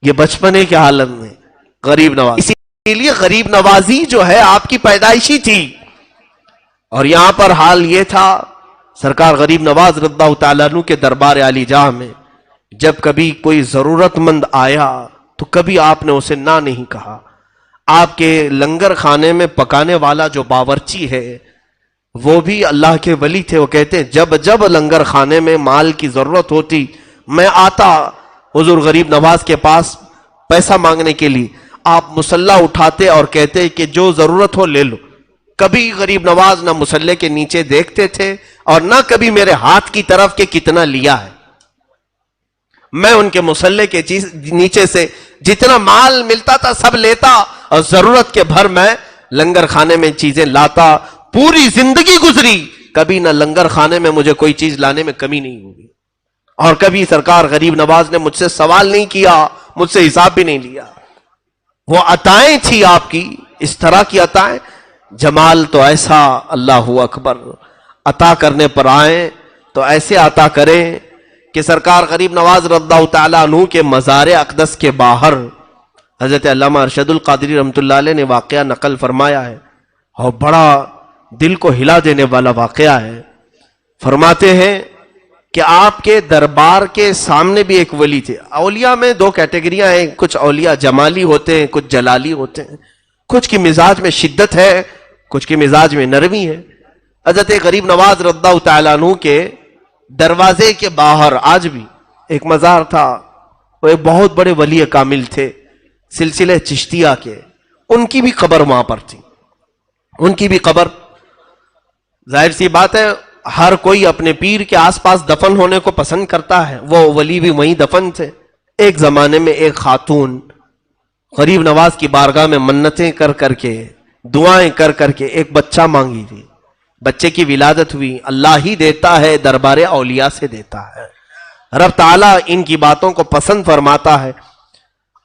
یہ بچپنے کے حالت میں غریب نواز، اسی لیے غریب نوازی جو ہے آپ کی پیدائشی تھی. اور یہاں پر حال یہ تھا سرکار غریب نواز رضی اللہ تعالیٰ عنہ کے دربار عالی جاہ میں جب کبھی کوئی ضرورت مند آیا تو کبھی آپ نے اسے نہ نہیں کہا. آپ کے لنگر خانے میں پکانے والا جو باورچی ہے وہ بھی اللہ کے ولی تھے. وہ کہتے ہیں جب جب لنگر خانے میں مال کی ضرورت ہوتی میں آتا حضور غریب نواز کے پاس پیسہ مانگنے کے لیے، آپ مصلح اٹھاتے اور کہتے کہ جو ضرورت ہو لے لو. کبھی غریب نواز نہ مصلح کے نیچے دیکھتے تھے اور نہ کبھی میرے ہاتھ کی طرف کہ کتنا لیا ہے. میں ان کے مصلح کے نیچے سے جتنا مال ملتا تھا سب لیتا، اور ضرورت کے بھر میں لنگر خانے میں چیزیں لاتا. پوری زندگی گزری، کبھی نہ لنگر خانے میں مجھے کوئی چیز لانے میں کمی نہیں ہوئی، اور کبھی سرکار غریب نواز نے مجھ سے سوال نہیں کیا، مجھ سے حساب بھی نہیں لیا. وہ عطائیں تھی آپ کی، اس طرح کی عطائیں. جمال تو ایسا، اللہ اکبر، عطا کرنے پر آئیں تو ایسے عطا کریں کہ سرکار غریب نواز رضی اللہ تعالیٰ عنہ کے مزار اقدس کے باہر حضرت علامہ ارشد القادری رحمۃ اللہ علیہ نے واقعہ نقل فرمایا ہے، اور بڑا دل کو ہلا دینے والا واقعہ ہے. فرماتے ہیں کہ آپ کے دربار کے سامنے بھی ایک ولی تھے. اولیاء میں دو کیٹیگریاں ہیں، کچھ اولیاء جمالی ہوتے ہیں، کچھ جلالی ہوتے ہیں. کچھ کی مزاج میں شدت ہے، کچھ کی مزاج میں نرمی ہے. حضرت غریب نواز رضی اللہ تعالیٰ عنہ کے دروازے کے باہر آج بھی ایک مزار تھا. وہ ایک بہت بڑے ولی کامل تھے سلسلہ چشتیہ کے، ان کی بھی قبر وہاں پر تھی. ان کی بھی قبر، ظاہر سی بات ہے ہر کوئی اپنے پیر کے آس پاس دفن ہونے کو پسند کرتا ہے، وہ ولی بھی وہیں دفن تھے۔ ایک زمانے میں ایک خاتون غریب نواز کی بارگاہ میں منتیں کر کر کے، دعائیں کر کر کے ایک بچہ مانگی تھی، بچے کی ولادت ہوئی۔ اللہ ہی دیتا ہے، دربار اولیاء سے دیتا ہے، رب تعالیٰ ان کی باتوں کو پسند فرماتا ہے۔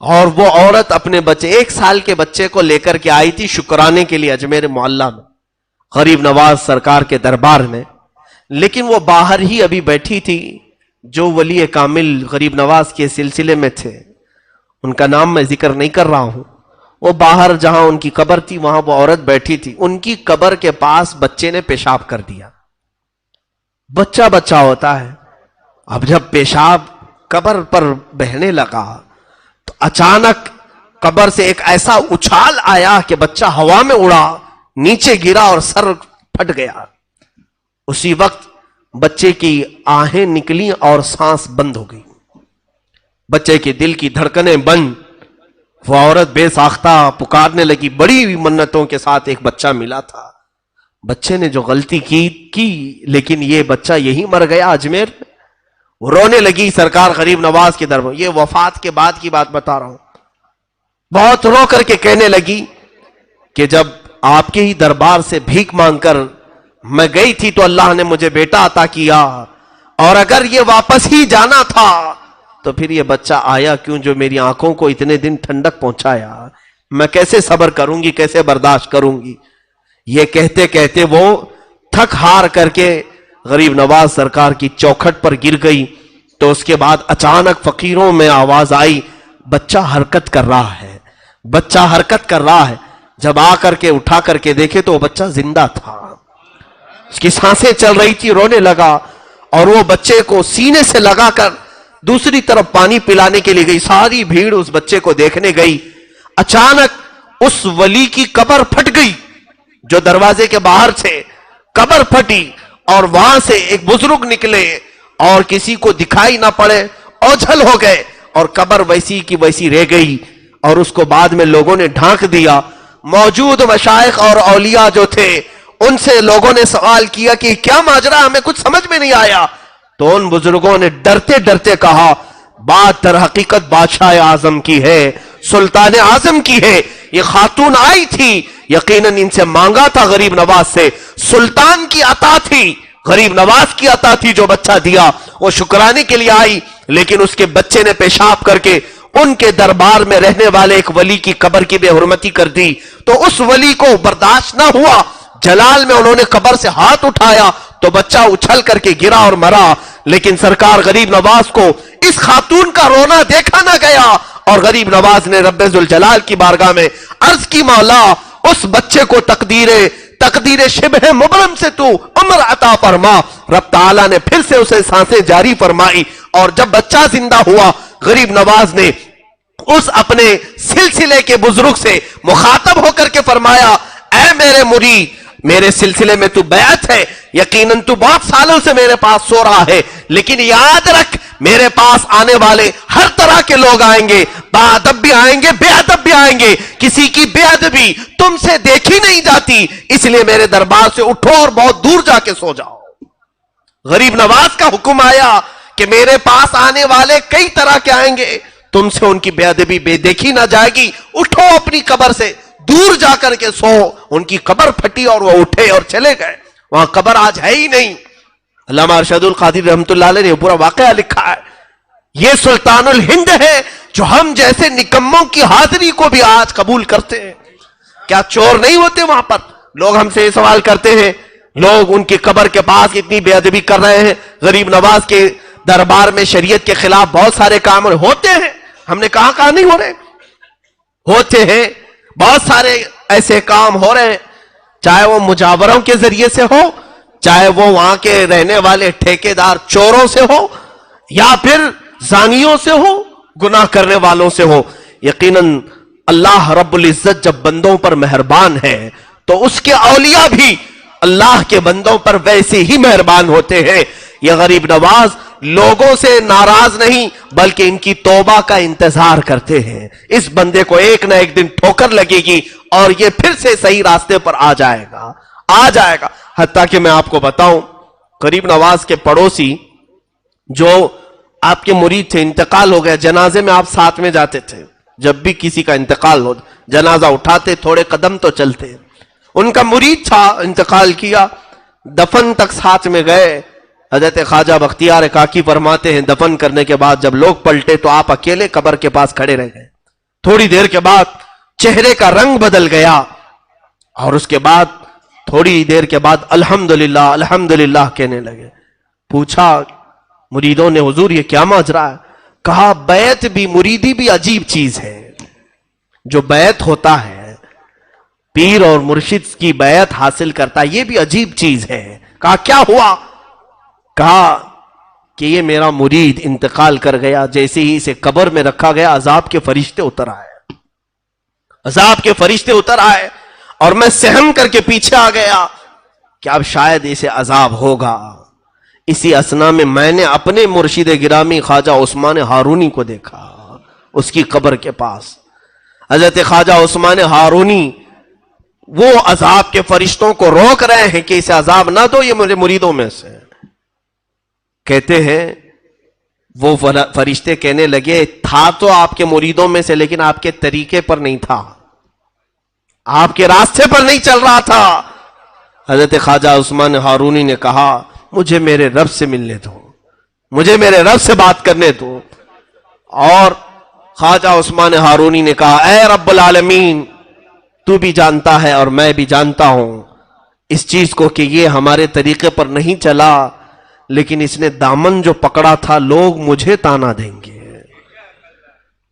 اور وہ عورت اپنے بچے، 1 سال کے بچے کو لے کر کے آئی تھی شکرانے کے لیے اجمیر معلیٰ میں، غریب نواز سرکار کے دربار میں، لیکن وہ باہر ہی ابھی بیٹھی تھی۔ جو ولی کامل غریب نواز کے سلسلے میں تھے، ان کا نام میں ذکر نہیں کر رہا ہوں، وہ باہر جہاں ان کی قبر تھی وہاں وہ عورت بیٹھی تھی، ان کی قبر کے پاس بچے نے پیشاب کر دیا۔ بچہ بچہ ہوتا ہے، اب جب پیشاب قبر پر بہنے لگا تو اچانک قبر سے ایک ایسا اچھال آیا کہ بچہ ہوا میں اڑا، نیچے گرا اور سر پھٹ گیا۔ اسی وقت بچے کی آہیں نکلی اور سانس بند ہو گئی، بچے کے دل کی دھڑکنیں بند۔ وہ عورت بے ساختہ پکارنے لگی، بڑی منتوں کے ساتھ ایک بچہ ملا تھا، بچے نے جو غلطی کی لیکن یہ بچہ یہی مر گیا اجمیر۔ وہ رونے لگی سرکار غریب نواز کے دربار، یہ وفات کے بعد کی بات بتا رہا ہوں، بہت رو کر کے کہنے لگی کہ جب آپ کے ہی دربار سے بھیک مانگ کر میں گئی تھی تو اللہ نے مجھے بیٹا عطا کیا، اور اگر یہ واپس ہی جانا تھا تو پھر یہ بچہ آیا کیوں جو میری آنکھوں کو اتنے دن ٹھنڈک پہنچایا، میں کیسے صبر کروں گی، کیسے برداشت کروں گی۔ یہ کہتے کہتے وہ تھک ہار کر کے غریب نواز سرکار کی چوکھٹ پر گر گئی۔ تو اس کے بعد اچانک فقیروں میں آواز آئی، بچہ حرکت کر رہا ہے، بچہ حرکت کر رہا ہے۔ جب آ کر کے اٹھا کر کے دیکھے تو وہ بچہ زندہ تھا، اس کی سانسیں چل رہی تھی، رونے لگا، اور وہ بچے کو سینے سے لگا کر دوسری طرف پانی پلانے کے لیے گئی۔ ساری بھیڑ اس بچے کو دیکھنے گئی۔ اچانک اس ولی کی قبر پھٹ گئی، جو دروازے کے باہر تھے، قبر پھٹی، اور وہاں سے ایک بزرگ نکلے اور کسی کو دکھائی نہ پڑے، اوجھل ہو گئے، اور قبر ویسی کی ویسی رہ گئی۔ اور اس کو بعد میں لوگوں نے ڈھانک دیا۔ موجود مشائخ اور اولیاء جو تھے ان سے لوگوں نے سوال کیا کہ کیا ماجرا، ہمیں کچھ سمجھ میں نہیں آیا۔ تو ان بزرگوں نے ڈرتے ڈرتے کہا، بات در حقیقت بادشاہ اعظم کی ہے، سلطان اعظم کی ہے۔ یہ خاتون آئی تھی، یقیناً ان سے مانگا تھا غریب نواز سے، سلطان کی عطا تھی، غریب نواز کی عطا تھی جو بچہ دیا، وہ شکرانے کے لیے آئی، لیکن اس کے بچے نے پیشاب کر کے ان کے دربار میں رہنے والے ایک ولی کی قبر کی بے حرمتی کر دی۔ تو اس ولی کو برداشت نہ ہوا، جلال میں انہوں نے قبر سے ہاتھ اٹھایا تو بچہ اچھل کر کے گرا اور مرا۔ لیکن سرکار غریب نواز کو اس خاتون کا رونا دیکھا نہ گیا، اور غریب نواز نے رب ذوالجلال کی بارگاہ میں عرض کی، مولا اس بچے کو تقدیر شبہ مبرم سے تو عمر عطا فرما۔ رب تعالیٰ نے پھر سے اسے سانسیں جاری فرمائی، اور جب بچہ زندہ ہوا غریب نواز نے اس اپنے سلسلے کے بزرگ سے مخاطب ہو کر کے فرمایا، اے میرے مرید، میرے سلسلے میں تو بیعت ہے، یقیناً تو بہت سالوں سے میرے پاس سو رہا ہے، لیکن یاد رکھ میرے پاس آنے والے ہر طرح کے لوگ آئیں گے، باادب بھی آئیں گے، بے ادب بھی آئیں گے، کسی کی بے ادبی تم سے دیکھی نہیں جاتی، اس لیے میرے دربار سے اٹھو اور بہت دور جا کے سو جاؤ۔ غریب نواز کا حکم آیا کہ میرے پاس آنے والے کئی طرح کے آئیں گے، تم سے ان کی بے ادبی بے دیکھی نہ جائے گی، اٹھو اپنی قبر سے دور جا کر کے سو۔ ان کی قبر پھٹی اور وہ اٹھے اور چلے گئے، وہاں قبر آج ہے ہی نہیں۔ علامہ ارشد القادری رحمت اللہ علیہ نے پورا واقعہ لکھا ہے۔ یہ سلطان الہند ہے جو ہم جیسے نکموں کی حاضری کو بھی آج قبول کرتے ہیں۔ کیا چور نہیں ہوتے وہاں پر؟ لوگ ہم سے یہ سوال کرتے ہیں، لوگ ان کی قبر کے پاس اتنی بے ادبی کر رہے ہیں، غریب نواز کے دربار میں شریعت کے خلاف بہت سارے کام ہوتے ہیں، ہم نے کہا نہیں ہو رہے، ہوتے ہیں، بہت سارے ایسے کام ہو رہے ہیں، چاہے وہ مجاوروں کے ذریعے سے ہو، چاہے وہ وہاں کے رہنے والے ٹھیکیدار چوروں سے ہو، یا پھر زانیوں سے ہو، گناہ کرنے والوں سے ہو۔ یقیناً اللہ رب العزت جب بندوں پر مہربان ہے تو اس کے اولیاء بھی اللہ کے بندوں پر ویسے ہی مہربان ہوتے ہیں۔ یہ غریب نواز لوگوں سے ناراض نہیں بلکہ ان کی توبہ کا انتظار کرتے ہیں، اس بندے کو ایک نہ ایک دن ٹھوکر لگے گی اور یہ پھر سے صحیح راستے پر آ جائے گا۔ حتیٰ کہ میں آپ کو بتاؤں، غریب نواز کے پڑوسی جو آپ کے مرید تھے، انتقال ہو گیا، جنازے میں آپ ساتھ میں جاتے تھے، جب بھی کسی کا انتقال ہو جنازہ اٹھاتے، تھوڑے قدم تو چلتے، ان کا مرید تھا، انتقال کیا، دفن تک ساتھ میں گئے۔ حضرت خواجہ بختیار کاکی فرماتے ہیں دفن کرنے کے بعد جب لوگ پلٹے تو آپ اکیلے قبر کے پاس کھڑے رہ گئے۔ تھوڑی دیر کے بعد چہرے کا رنگ بدل گیا، اور اس کے بعد تھوڑی دیر کے بعد الحمدللہ الحمدللہ کہنے لگے۔ پوچھا مریدوں نے حضور یہ کیا ماجرا ہے؟ کہا بیعت بھی، مریدی بھی عجیب چیز ہے۔ جو بیعت ہوتا ہے، پیر اور مرشد کی بیعت حاصل کرتا ہے، یہ بھی عجیب چیز ہے۔ کہا کیا ہوا؟ کہا کہ یہ میرا مرید انتقال کر گیا، جیسے ہی اسے قبر میں رکھا گیا عذاب کے فرشتے اتر آئے، عذاب کے فرشتے اتر آئے، اور میں سہم کر کے پیچھے آ گیا کہ اب شاید اسے عذاب ہوگا۔ اسی اسنا میں میں نے اپنے مرشد گرامی خواجہ عثمان ہارونی کو دیکھا، اس کی قبر کے پاس حضرت خواجہ عثمان ہارونی وہ عذاب کے فرشتوں کو روک رہے ہیں کہ اسے عذاب نہ دو، یہ میرے مریدوں میں سے۔ کہتے ہیں وہ فرشتے کہنے لگے تھا تو آپ کے مریدوں میں سے، لیکن آپ کے طریقے پر نہیں تھا، آپ کے راستے پر نہیں چل رہا تھا۔ حضرت خواجہ عثمان ہارونی نے کہا مجھے میرے رب سے ملنے دو، مجھے میرے رب سے بات کرنے دو۔ اور خواجہ عثمان ہارونی نے کہا اے رب العالمین، تو بھی جانتا ہے اور میں بھی جانتا ہوں اس چیز کو کہ یہ ہمارے طریقے پر نہیں چلا، لیکن اس نے دامن جو پکڑا تھا لوگ مجھے تانا دیں گے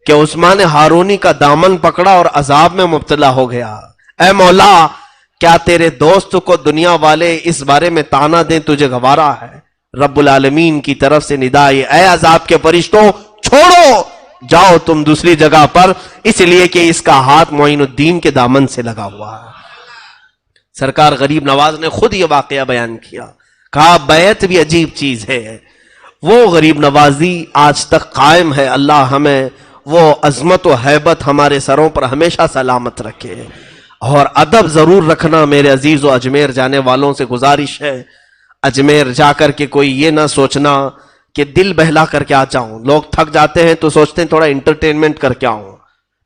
کہ عثمان ہارونی کا دامن پکڑا اور عذاب میں مبتلا ہو گیا۔ اے مولا، کیا تیرے دوست کو دنیا والے اس بارے میں تانا دیں تجھے گوارا ہے؟ رب العالمین کی طرف سے ندا ہے اے عذاب کے فرشتوں چھوڑو، جاؤ تم دوسری جگہ پر، اس لیے کہ اس کا ہاتھ معین الدین کے دامن سے لگا ہوا ہے۔ سرکار غریب نواز نے خود یہ واقعہ بیان کیا، کہا بیعت بھی عجیب چیز ہے۔ وہ غریب نوازی آج تک قائم ہے، اللہ ہمیں وہ عظمت و ہیبت ہمارے سروں پر ہمیشہ سلامت رکھے۔ اور ادب ضرور رکھنا میرے عزیز و اجمیر جانے والوں سے گزارش ہے، اجمیر جا کر کے کوئی یہ نہ سوچنا کہ دل بہلا کر کے آ جاؤں۔ لوگ تھک جاتے ہیں تو سوچتے ہیں تھوڑا انٹرٹینمنٹ کر کے آؤں،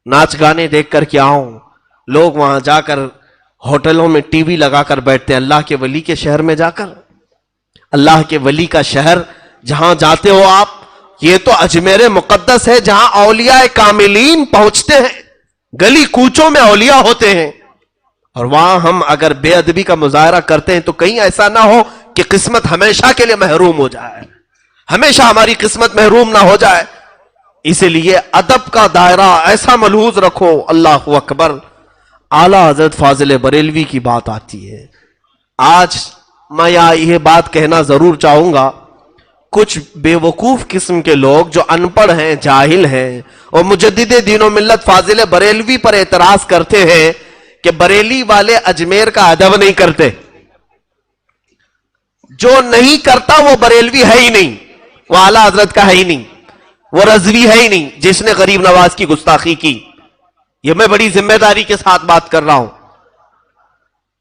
ناچ گانے دیکھ کر کے آؤں۔ لوگ وہاں جا کر ہوٹلوں میں ٹی وی لگا کر بیٹھتے ہیں، اللہ کے ولی کے شہر میں جا کر، اللہ کے ولی کا شہر جہاں جاتے ہو آپ، یہ تو اجمیر مقدس ہے جہاں اولیاء کاملین پہنچتے ہیں، گلی کوچوں میں اولیاء ہوتے ہیں، اور وہاں ہم اگر بے ادبی کا مظاہرہ کرتے ہیں تو کہیں ایسا نہ ہو کہ قسمت ہمیشہ کے لیے محروم ہو جائے، ہمیشہ ہماری قسمت محروم نہ ہو جائے۔ اسی لیے ادب کا دائرہ ایسا ملحوظ رکھو۔ اللہ اکبر، اعلیٰ حضرت فاضل بریلوی کی بات آتی ہے۔ آج میں یہ بات کہنا ضرور چاہوں گا، کچھ بے وقوف قسم کے لوگ جو ان پڑھ ہیں، جاہل ہیں، اور مجدد دین و ملت فاضل بریلوی پر اعتراض کرتے ہیں کہ بریلی والے اجمیر کا ادب نہیں کرتے۔ جو نہیں کرتا وہ بریلوی ہے ہی نہیں، وہ اعلیٰ حضرت کا ہے ہی نہیں، وہ رضوی ہے ہی نہیں جس نے غریب نواز کی گستاخی کی۔ یہ میں بڑی ذمہ داری کے ساتھ بات کر رہا ہوں۔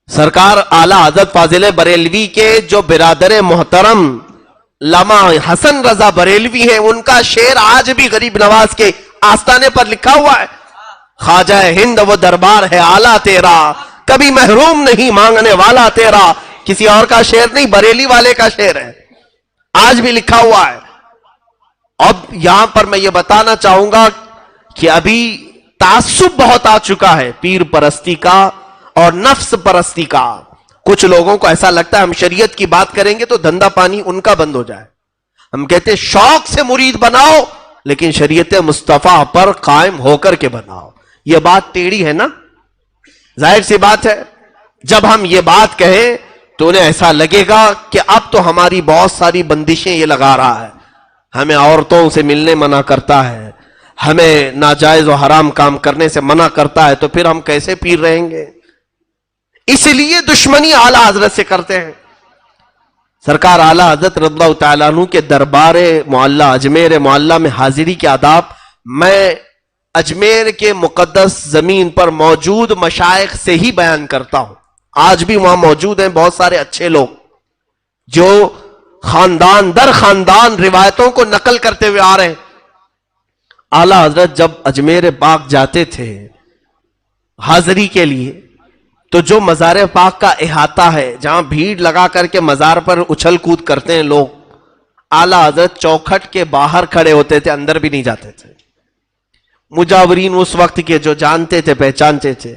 سرکار اعلیٰ حضرت فاضل بریلوی کے جو برادر محترم علامہ حسن رضا بریلوی ہیں، ان کا شعر آج بھی غریب نواز کے آستانے پر لکھا ہوا ہے، خواجہ ہند وہ دربار ہے اعلیٰ تیرا، کبھی محروم نہیں مانگنے والا تیرا۔ کسی اور کا شعر نہیں، بریلی والے کا شعر ہے، آج بھی لکھا ہوا ہے۔ اب یہاں پر میں یہ بتانا چاہوں گا کہ ابھی تعصب بہت آ چکا ہے، پیر پرستی کا اور نفس پرستی کا۔ کچھ لوگوں کو ایسا لگتا ہے ہم شریعت کی بات کریں گے تو دھندا پانی ان کا بند ہو جائے۔ ہم کہتے ہیں شوق سے مرید بناؤ، لیکن شریعت مصطفیٰ پر قائم ہو کر کے بناؤ۔ یہ بات ٹیڑھی ہے نا، ظاہر سی بات ہے۔ جب ہم یہ بات کہیں تو انہیں ایسا لگے گا کہ اب تو ہماری بہت ساری بندشیں یہ لگا رہا ہے، ہمیں عورتوں سے ملنے منع کرتا ہے، ہمیں ناجائز و حرام کام کرنے سے منع کرتا ہے، تو پھر ہم کیسے پیر رہیں گے؟ اس لیے دشمنی اعلیٰ حضرت سے کرتے ہیں۔ سرکار اعلیٰ حضرت رضی اللہ تعالیٰ عنہ کے دربار معلیٰ اجمیر معلیٰ میں حاضری کے آداب میں اجمیر کے مقدس زمین پر موجود مشائخ سے ہی بیان کرتا ہوں۔ آج بھی وہاں موجود ہیں بہت سارے اچھے لوگ جو خاندان در خاندان روایتوں کو نقل کرتے ہوئے آ رہے ہیں. اعلیٰ حضرت جب اجمیر پاک جاتے تھے حاضری کے لیے تو جو مزار پاک کا احاطہ ہے جہاں بھیڑ لگا کر کے مزار پر اچھل کود کرتے ہیں لوگ، اعلیٰ حضرت چوکھٹ کے باہر کھڑے ہوتے تھے، اندر بھی نہیں جاتے تھے. مجاورین اس وقت کے جو جانتے تھے پہچانتے تھے،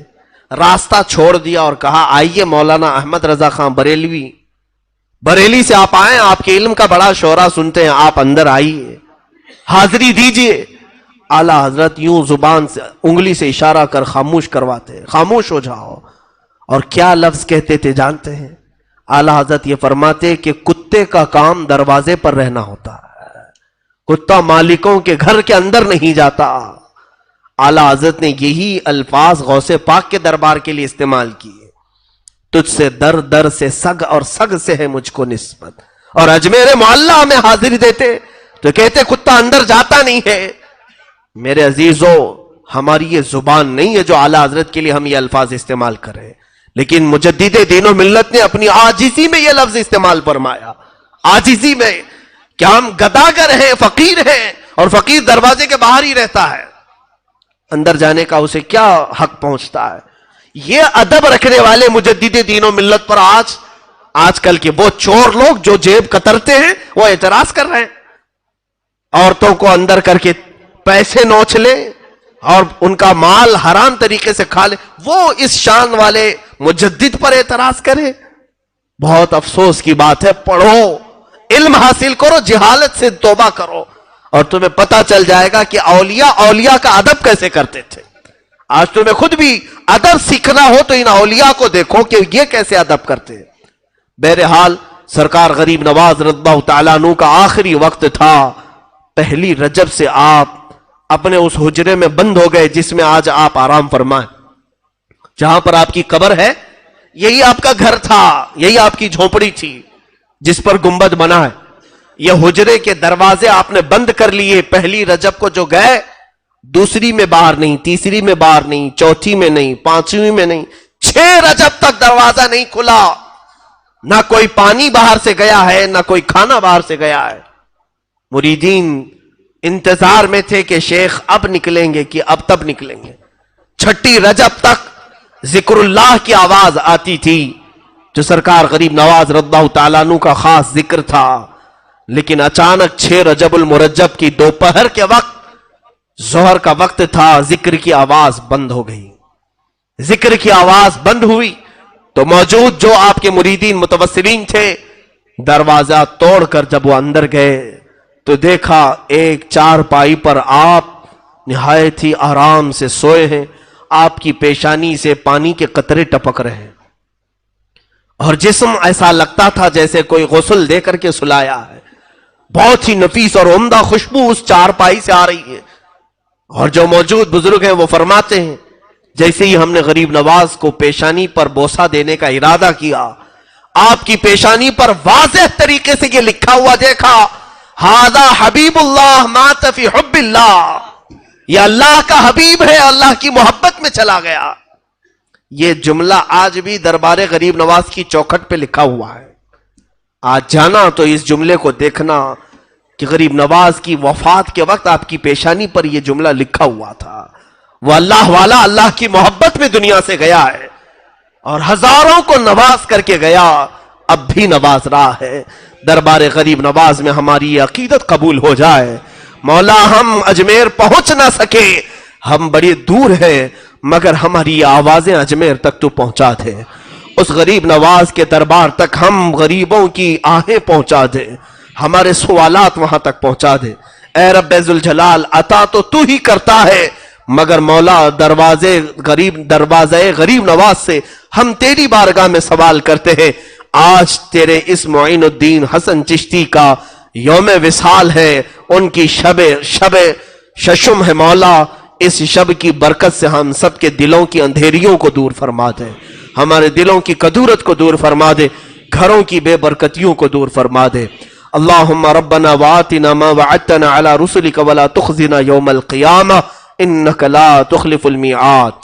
راستہ چھوڑ دیا اور کہا آئیے مولانا احمد رضا خان بریلی سے آپ آئیں، آپ کے علم کا بڑا شعرا سنتے ہیں، آپ اندر آئیے، حاضری دیجئے. اعلیٰ حضرت یوں زبان سے انگلی سے اشارہ کر خاموش کرواتے، خاموش ہو جاؤ. اور کیا لفظ کہتے تھے جانتے ہیں؟ اعلیٰ حضرت یہ فرماتے کہ کتے کا کام دروازے پر رہنا ہوتا ہے، کتا مالکوں کے گھر کے اندر نہیں جاتا. اعلیٰ حضرت نے یہی الفاظ غوث پاک کے دربار کے لیے استعمال کیے، تجھ سے در در سے سگ اور سگ سے ہے مجھ کو نسبت. اور اجمیر معلیٰ میں حاضری دیتے تو کہتے کتا اندر جاتا نہیں ہے. میرے عزیزو، ہماری یہ زبان نہیں ہے جو اعلیٰ حضرت کے لیے ہم یہ الفاظ استعمال کریں، لیکن مجدد دین و ملت نے اپنی عاجزی میں یہ لفظ استعمال فرمایا، عاجزی میں، کہ ہم گداگر ہیں، فقیر ہیں، اور فقیر دروازے کے باہر ہی رہتا ہے، اندر جانے کا اسے کیا حق پہنچتا ہے. یہ ادب رکھنے والے مجدد دین و ملت پر آج کل کے وہ چور لوگ جو جیب کترتے ہیں وہ اعتراض کر رہے ہیں. عورتوں کو اندر کر کے پیسے نوچ لے اور ان کا مال حرام طریقے سے کھا لے، وہ اس شان والے مجدد پر اعتراض کرے. بہت افسوس کی بات ہے. پڑھو، علم حاصل کرو، جہالت سے توبہ کرو، اور تمہیں پتا چل جائے گا کہ اولیاء کا ادب کیسے کرتے تھے. آج تمہیں خود بھی ادب سیکھنا ہو تو ان اولیاء کو دیکھو کہ یہ کیسے ادب کرتے ہیں. بہرحال سرکار غریب نواز رضی اللہ تعالیٰ عنہ کا آخری وقت تھا. پہلی رجب سے آپ اپنے اس حجرے میں بند ہو گئے جس میں آج آپ آرام فرمائیں. جہاں پر آپ کی قبر ہے یہی آپ کا گھر تھا، یہی آپ کی جھونپڑی تھی جس پر گنبد بنا ہے. یہ حجرے کے دروازے آپ نے بند کر لیے. پہلی رجب کو جو گئے، دوسری میں باہر نہیں، تیسری میں باہر نہیں، چوتھی میں نہیں، پانچویں میں نہیں، 6 رجب تک دروازہ نہیں کھلا. نہ کوئی پانی باہر سے گیا ہے، نہ کوئی کھانا باہر سے گیا ہے. مریدین انتظار میں تھے کہ شیخ اب نکلیں گے کہ اب تب نکلیں گے. 6 رجب تک ذکر اللہ کی آواز آتی تھی جو سرکار غریب نواز رضی اللہ تعالیٰ عنہ کا خاص ذکر تھا. لیکن اچانک 6 رجب المرجب کی دوپہر کے وقت، ظہر کا وقت تھا، ذکر کی آواز بند ہو گئی. ذکر کی آواز بند ہوئی تو موجود جو آپ کے مریدین متوسلین تھے، دروازہ توڑ کر جب وہ اندر گئے تو دیکھا ایک چارپائی پر آپ نہایت ہی آرام سے سوئے ہیں. آپ کی پیشانی سے پانی کے قطرے ٹپک رہے ہیں اور جسم ایسا لگتا تھا جیسے کوئی غسل دے کر کے سلایا ہے. بہت ہی نفیس اور عمدہ خوشبو اس چارپائی سے آ رہی ہے. اور جو موجود بزرگ ہیں وہ فرماتے ہیں جیسے ہی ہم نے غریب نواز کو پیشانی پر بوسہ دینے کا ارادہ کیا، آپ کی پیشانی پر واضح طریقے سے یہ لکھا ہوا دیکھا، ھذا حبیب اللہ مات فی حب اللہ. یہ اللہ کا حبیب ہے، اللہ کی محبت میں چلا گیا. یہ جملہ آج بھی دربار غریب نواز کی چوکھٹ پہ لکھا ہوا ہے. آج جانا تو اس جملے کو دیکھنا کہ غریب نواز کی وفات کے وقت آپ کی پیشانی پر یہ جملہ لکھا ہوا تھا. وہ اللہ والا اللہ کی محبت میں دنیا سے گیا ہے اور ہزاروں کو نواز کر کے گیا، اب بھی نواز رہا ہے. دربار غریب نواز میں ہماری یہ عقیدت قبول ہو جائے. مولا ہم اجمیر پہنچ نہ سکے، ہم بڑی دور ہیں، مگر ہماری آوازیں اجمیر تک تو پہنچا دے. اس غریب نواز کے دربار تک ہم غریبوں کی آہیں پہنچا دے، ہمارے سوالات وہاں تک پہنچا دے. اے رب ذوالجلال، عطا تو ہی کرتا ہے، مگر مولا دروازے غریب نواز سے ہم تیری بارگاہ میں سوال کرتے ہیں. آج تیرے اس معین الدین حسن چشتی کا یوم وصال ہے، ان کی شب ششم ہے. مولا اس شب کی برکت سے ہم سب کے دلوں کی اندھیریوں کو دور فرما دے، ہمارے دلوں کی کدورت کو دور فرما دے، گھروں کی بے برکتیوں کو دور فرما دے. اللہم ربنا وآتنا ما وعدتنا على رسلك ولا تخزنا يوم القیامہ انك لا تخلف المیعاد.